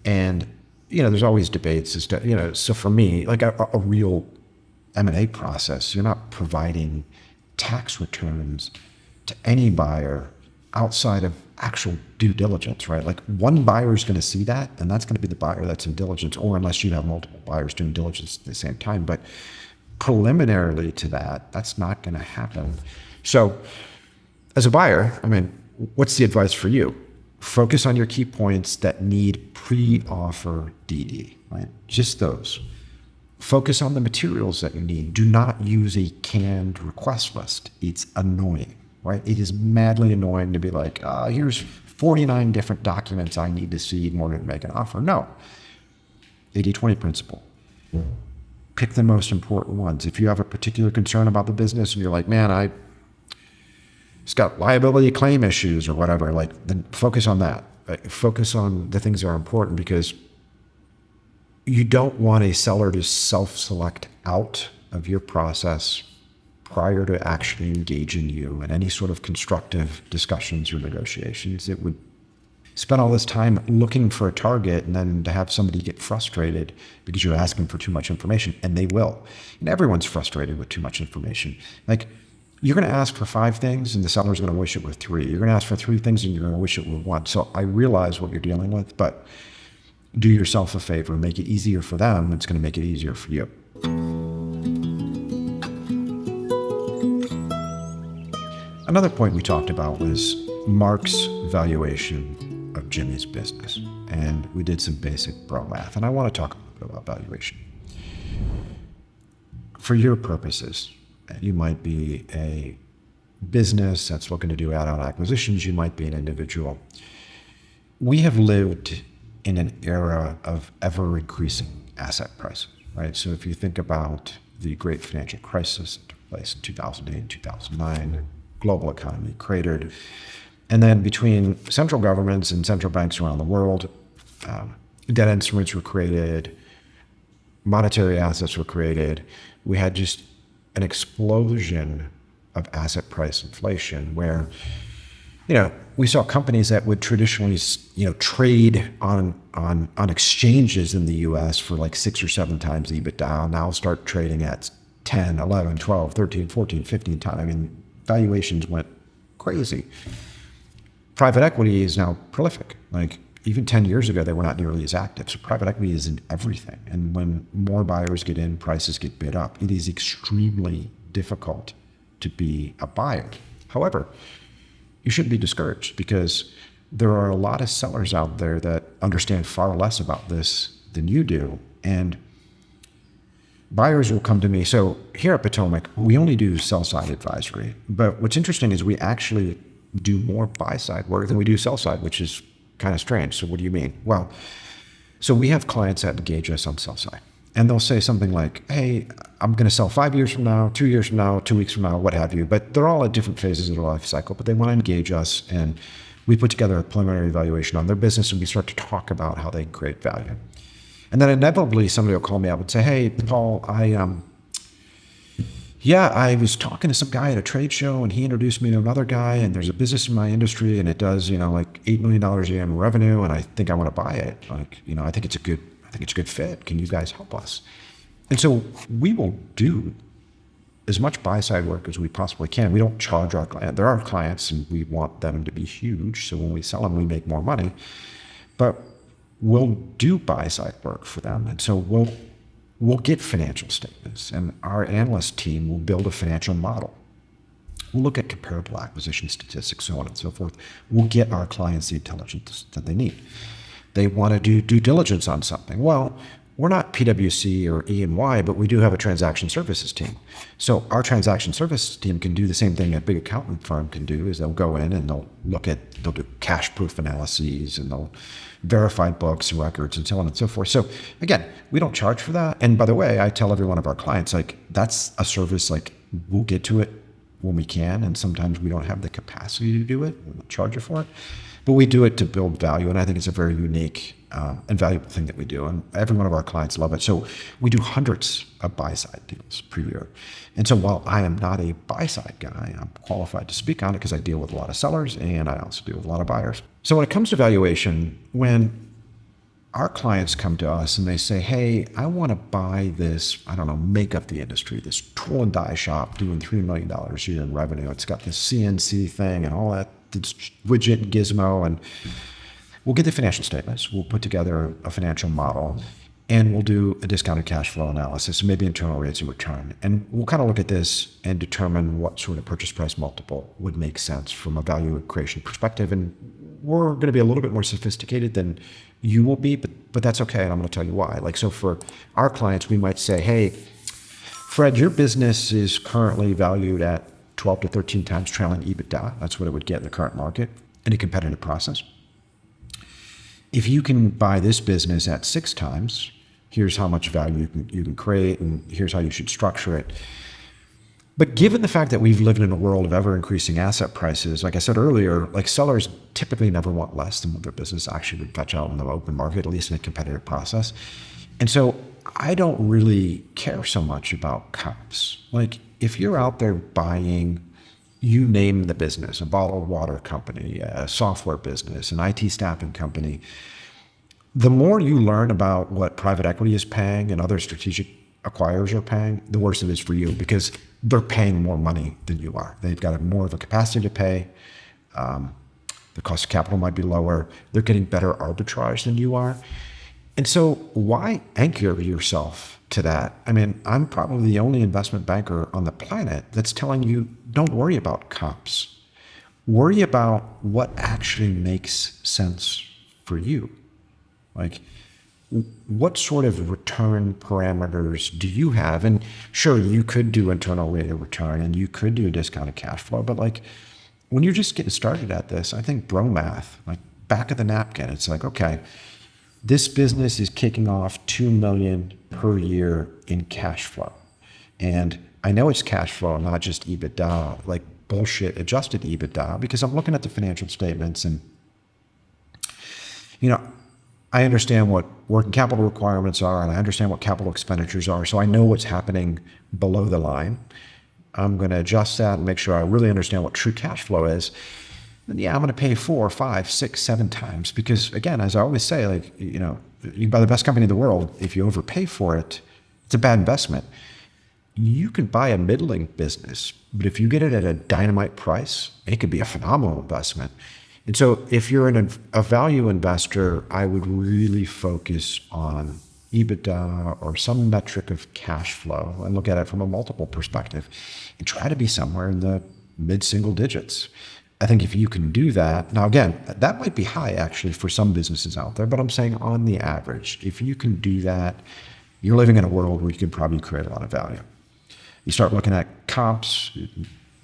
And, there's always debates as to, so for me, like a real M&A process, you're not providing tax returns to any buyer outside of actual due diligence, right? Like, one buyer is going to see that, and that's going to be the buyer that's in diligence, or unless you have multiple buyers doing diligence at the same time. But preliminarily to that, that's not going to happen. So as a buyer, what's the advice for you? Focus on your key points that need pre-offer DD, right? Just those. Focus on the materials that you need. Do not use a canned request list. It's annoying, right? It is madly annoying to be like, here's 49 different documents I need to see in order to make an offer. No. 80-20 principle. Pick the most important ones. If you have a particular concern about the business and you're like, man, it's got liability claim issues or whatever, then focus on that. Focus on the things that are important, because you don't want a seller to self-select out of your process prior to actually engaging you in any sort of constructive discussions or negotiations. It would spend all this time looking for a target, and then to have somebody get frustrated because you're asking for too much information, and they will. And everyone's frustrated with too much information. Like, you're going to ask for 5 things, and the seller's going to wish it were 3. You're going to ask for 3 things, and you're going to wish it were 1. So I realize what you're dealing with, but do yourself a favor, make it easier for them. It's going to make it easier for you. Another point we talked about was Mark's valuation of Jimmy's business. And we did some basic bro math, and I want to talk a little bit about valuation. For your purposes, you might be a business that's looking to do add-on acquisitions. You might be an individual. We have lived in an era of ever-increasing asset prices, right? So if you think about the great financial crisis that took place in 2008, 2009, global economy cratered. And then between central governments and central banks around the world, debt instruments were created, monetary assets were created. We had just an explosion of asset price inflation where, we saw companies that would traditionally, trade on exchanges in the US for like 6 or 7 times EBITDA now start trading at 10, 11, 12, 13, 14, 15 times. Valuations went crazy. Private equity is now prolific. Like, even 10 years ago, they were not nearly as active. So private equity is in everything. And when more buyers get in, prices get bid up. It is extremely difficult to be a buyer. However, you shouldn't be discouraged, because there are a lot of sellers out there that understand far less about this than you do. And buyers will come to me. So here at Potomac, we only do sell-side advisory. But what's interesting is we actually do more buy-side work than we do sell-side, which is kind of strange. So what do you mean? Well, so we have clients that engage us on sell-side. And they'll say something like, hey, I'm going to sell 5 years from now, 2 years from now, 2 weeks from now, what have you. But they're all at different phases of their life cycle, but they want to engage us. And we put together a preliminary evaluation on their business, and we start to talk about how they can create value. And then inevitably somebody will call me up and say, hey, Paul, Yeah, I was talking to some guy at a trade show and he introduced me to another guy, and there's a business in my industry and it does, like $8 million a year in revenue, and I think I want to buy it. I think it's a good fit. Can you guys help us? And so we will do as much buy-side work as we possibly can. We don't charge our clients. They're our clients and we want them to be huge. So when we sell them, we make more money. But we'll do buy-side work for them. And so we'll get financial statements, and our analyst team will build a financial model. We'll look at comparable acquisition statistics, so on and so forth. We'll get our clients the intelligence that they need. They want to do due diligence on something. Well, we're not PwC or E&Y, but we do have a transaction services team. So our transaction services team can do the same thing a big accountant firm can do, is they'll go in and they'll do cash proof analyses, and they'll verify books and records and so on and so forth. So again, we don't charge for that. And by the way, I tell every one of our clients, that's a service, we'll get to it when we can. And sometimes we don't have the capacity to do it. We'll charge you for it. But we do it to build value, and I think it's a very unique and valuable thing that we do, and every one of our clients love it. So we do hundreds of buy-side deals per year. And so while I am not a buy-side guy, I'm qualified to speak on it because I deal with a lot of sellers and I also deal with a lot of buyers. So when it comes to valuation, when our clients come to us and they say, hey, I want to buy this, make up the industry, this tool and die shop doing $3 million a year in revenue. It's got this CNC thing and all that, this widget and gizmo, and we'll get the financial statements. We'll put together a financial model, and we'll do a discounted cash flow analysis, and maybe internal rates of return. And we'll kind of look at this and determine what sort of purchase price multiple would make sense from a value creation perspective. And we're going to be a little bit more sophisticated than you will be, but that's okay. And I'm going to tell you why. So for our clients, we might say, hey, Fred, your business is currently valued at 12 to 13 times trailing EBITDA. That's what it would get in the current market in a competitive process. If you can buy this business at 6 times, here's how much value you can create, and here's how you should structure it. But given the fact that we've lived in a world of ever-increasing asset prices, like I said earlier, sellers typically never want less than what their business actually would fetch out in the open market, at least in a competitive process. And so I don't really care so much about comps. If you're out there buying, you name the business, a bottled water company, a software business, an IT staffing company, the more you learn about what private equity is paying and other strategic acquirers are paying, the worse it is for you, because they're paying more money than you are. They've got more of a capacity to pay. The cost of capital might be lower. They're getting better arbitrage than you are. And so why anchor yourself to that? I'm probably the only investment banker on the planet that's telling you, don't worry about comps. Worry about what actually makes sense for you. What sort of return parameters do you have? And sure, you could do internal rate of return and you could do a discounted cash flow, but when you're just getting started at this, I think bro math, back of the napkin, it's okay, this business is kicking off $2 million per year in cash flow. And I know it's cash flow, not just EBITDA, bullshit adjusted EBITDA, because I'm looking at the financial statements and, I understand what working capital requirements are, and I understand what capital expenditures are. So I know what's happening below the line. I'm going to adjust that and make sure I really understand what true cash flow is. And yeah, I'm going to pay 4, 5, 6, 7 times, because again, as I always say, you can buy the best company in the world. If you overpay for it, it's a bad investment. You can buy a middling business, but if you get it at a dynamite price, it could be a phenomenal investment. And so if you're a value investor, I would really focus on EBITDA or some metric of cash flow and look at it from a multiple perspective and try to be somewhere in the mid-single digits. I think if you can do that, now again, that might be high actually for some businesses out there, but I'm saying on the average, if you can do that, you're living in a world where you can probably create a lot of value. You start looking at comps.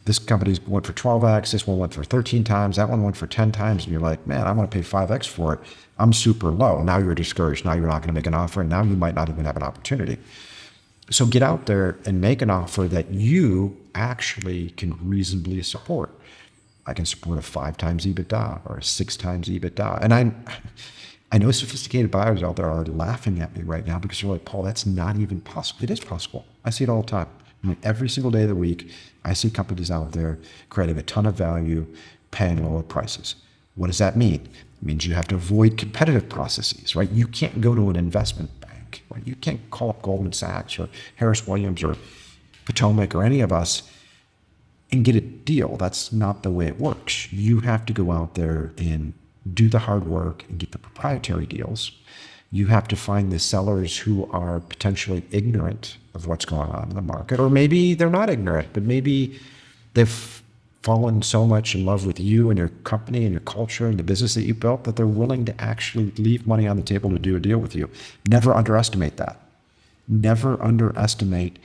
This company went for 12x, this one went for 13 times, that one went for 10 times, and you're like, man, I want to pay 5x for it. I'm super low. Now you're discouraged. Now you're not going to make an offer, and now you might not even have an opportunity. So get out there and make an offer that you actually can reasonably support. I can support a 5 times EBITDA or a 6 times EBITDA. And I know sophisticated buyers out there are laughing at me right now because they're like, Paul, that's not even possible. It is possible. I see it all the time. I mean, every single day of the week, I see companies out there creating a ton of value, paying lower prices. What does that mean? It means you have to avoid competitive processes, right? You can't go to an investment bank, right? You can't call up Goldman Sachs or Harris Williams or Potomac or any of us and get a deal. That's not the way it works. You have to go out there and do the hard work and get the proprietary deals. You have to find the sellers who are potentially ignorant of what's going on in the market, or maybe they're not ignorant, but maybe they've fallen so much in love with you and your company and your culture and the business that you built that they're willing to actually leave money on the table to do a deal with you. Never underestimate that. Never underestimate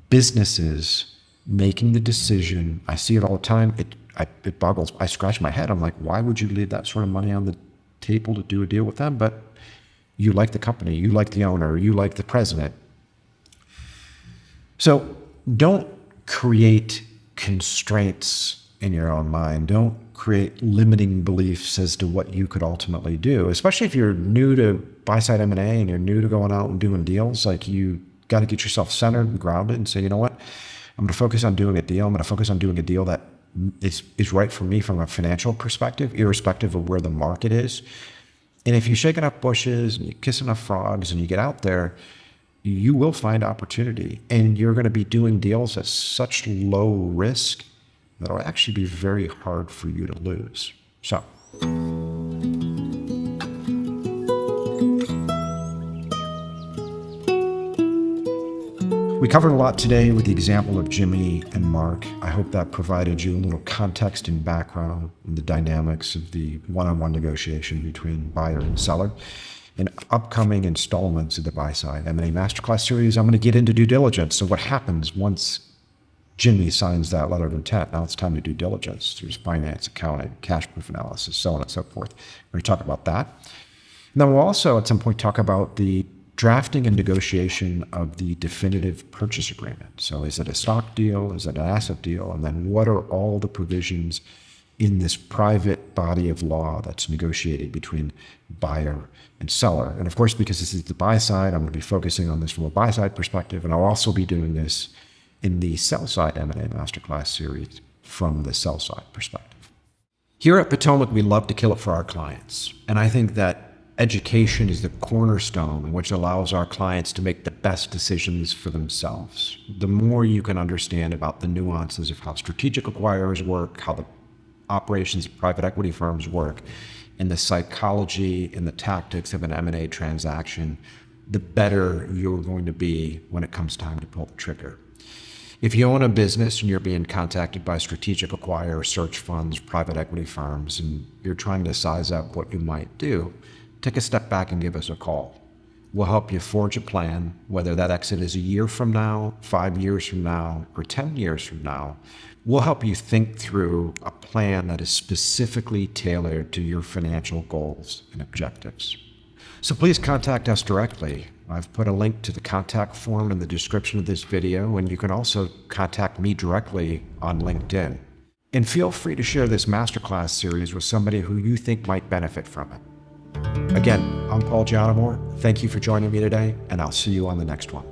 businesses making the decision. I see it all the time. It boggles. I scratch my head. I'm like, why would you leave that sort of money on the table to do a deal with them? But you like the company, you like the owner, you like the president. So don't create constraints in your own mind. Don't create limiting beliefs as to what you could ultimately do, especially if you're new to buy-side M&A and you're new to going out and doing deals. Like, you got to get yourself centered and grounded and say, you know what? I'm going to focus on doing a deal. I'm going to focus on doing a deal that is right for me from a financial perspective, irrespective of where the market is. And if you shake enough bushes and you kiss enough frogs and you get out there, you will find opportunity. And you're going to be doing deals at such low risk that it'll actually be very hard for you to lose. So, we covered a lot today with the example of Jimmy and Mark. I hope that provided you a little context and background in the dynamics of the one-on-one negotiation between buyer and seller. In upcoming installments of the Buy-Side M&A Masterclass series, I'm going to get into due diligence. So what happens once Jimmy signs that letter of intent? Now it's time to due diligence. There's finance, accounting, cash proof analysis, so on and so forth. We're going to talk about that. And then we'll also at some point talk about the drafting and negotiation of the definitive purchase agreement. So is it a stock deal? Is it an asset deal? And then what are all the provisions in this private body of law that's negotiated between buyer and seller? And of course, because this is the buy side, I'm going to be focusing on this from a buy side perspective, and I'll also be doing this in the sell side M&A Masterclass series from the sell side perspective. Here at Potomac, we love to kill it for our clients. And I think that education is the cornerstone which allows our clients to make the best decisions for themselves. The more you can understand about the nuances of how strategic acquirers work, how the operations of private equity firms work, and the psychology and the tactics of an M&A transaction, the better you're going to be when it comes time to pull the trigger. If you own a business and you're being contacted by strategic acquirers, search funds, private equity firms, and you're trying to size up what you might do, take a step back and give us a call. We'll help you forge a plan, whether that exit is a year from now, 5 years from now, or 10 years from now. We'll help you think through a plan that is specifically tailored to your financial goals and objectives. So please contact us directly. I've put a link to the contact form in the description of this video, and you can also contact me directly on LinkedIn. And feel free to share this masterclass series with somebody who you think might benefit from it. Again, I'm Giannamore. Thank you for joining me today, and I'll see you on the next one.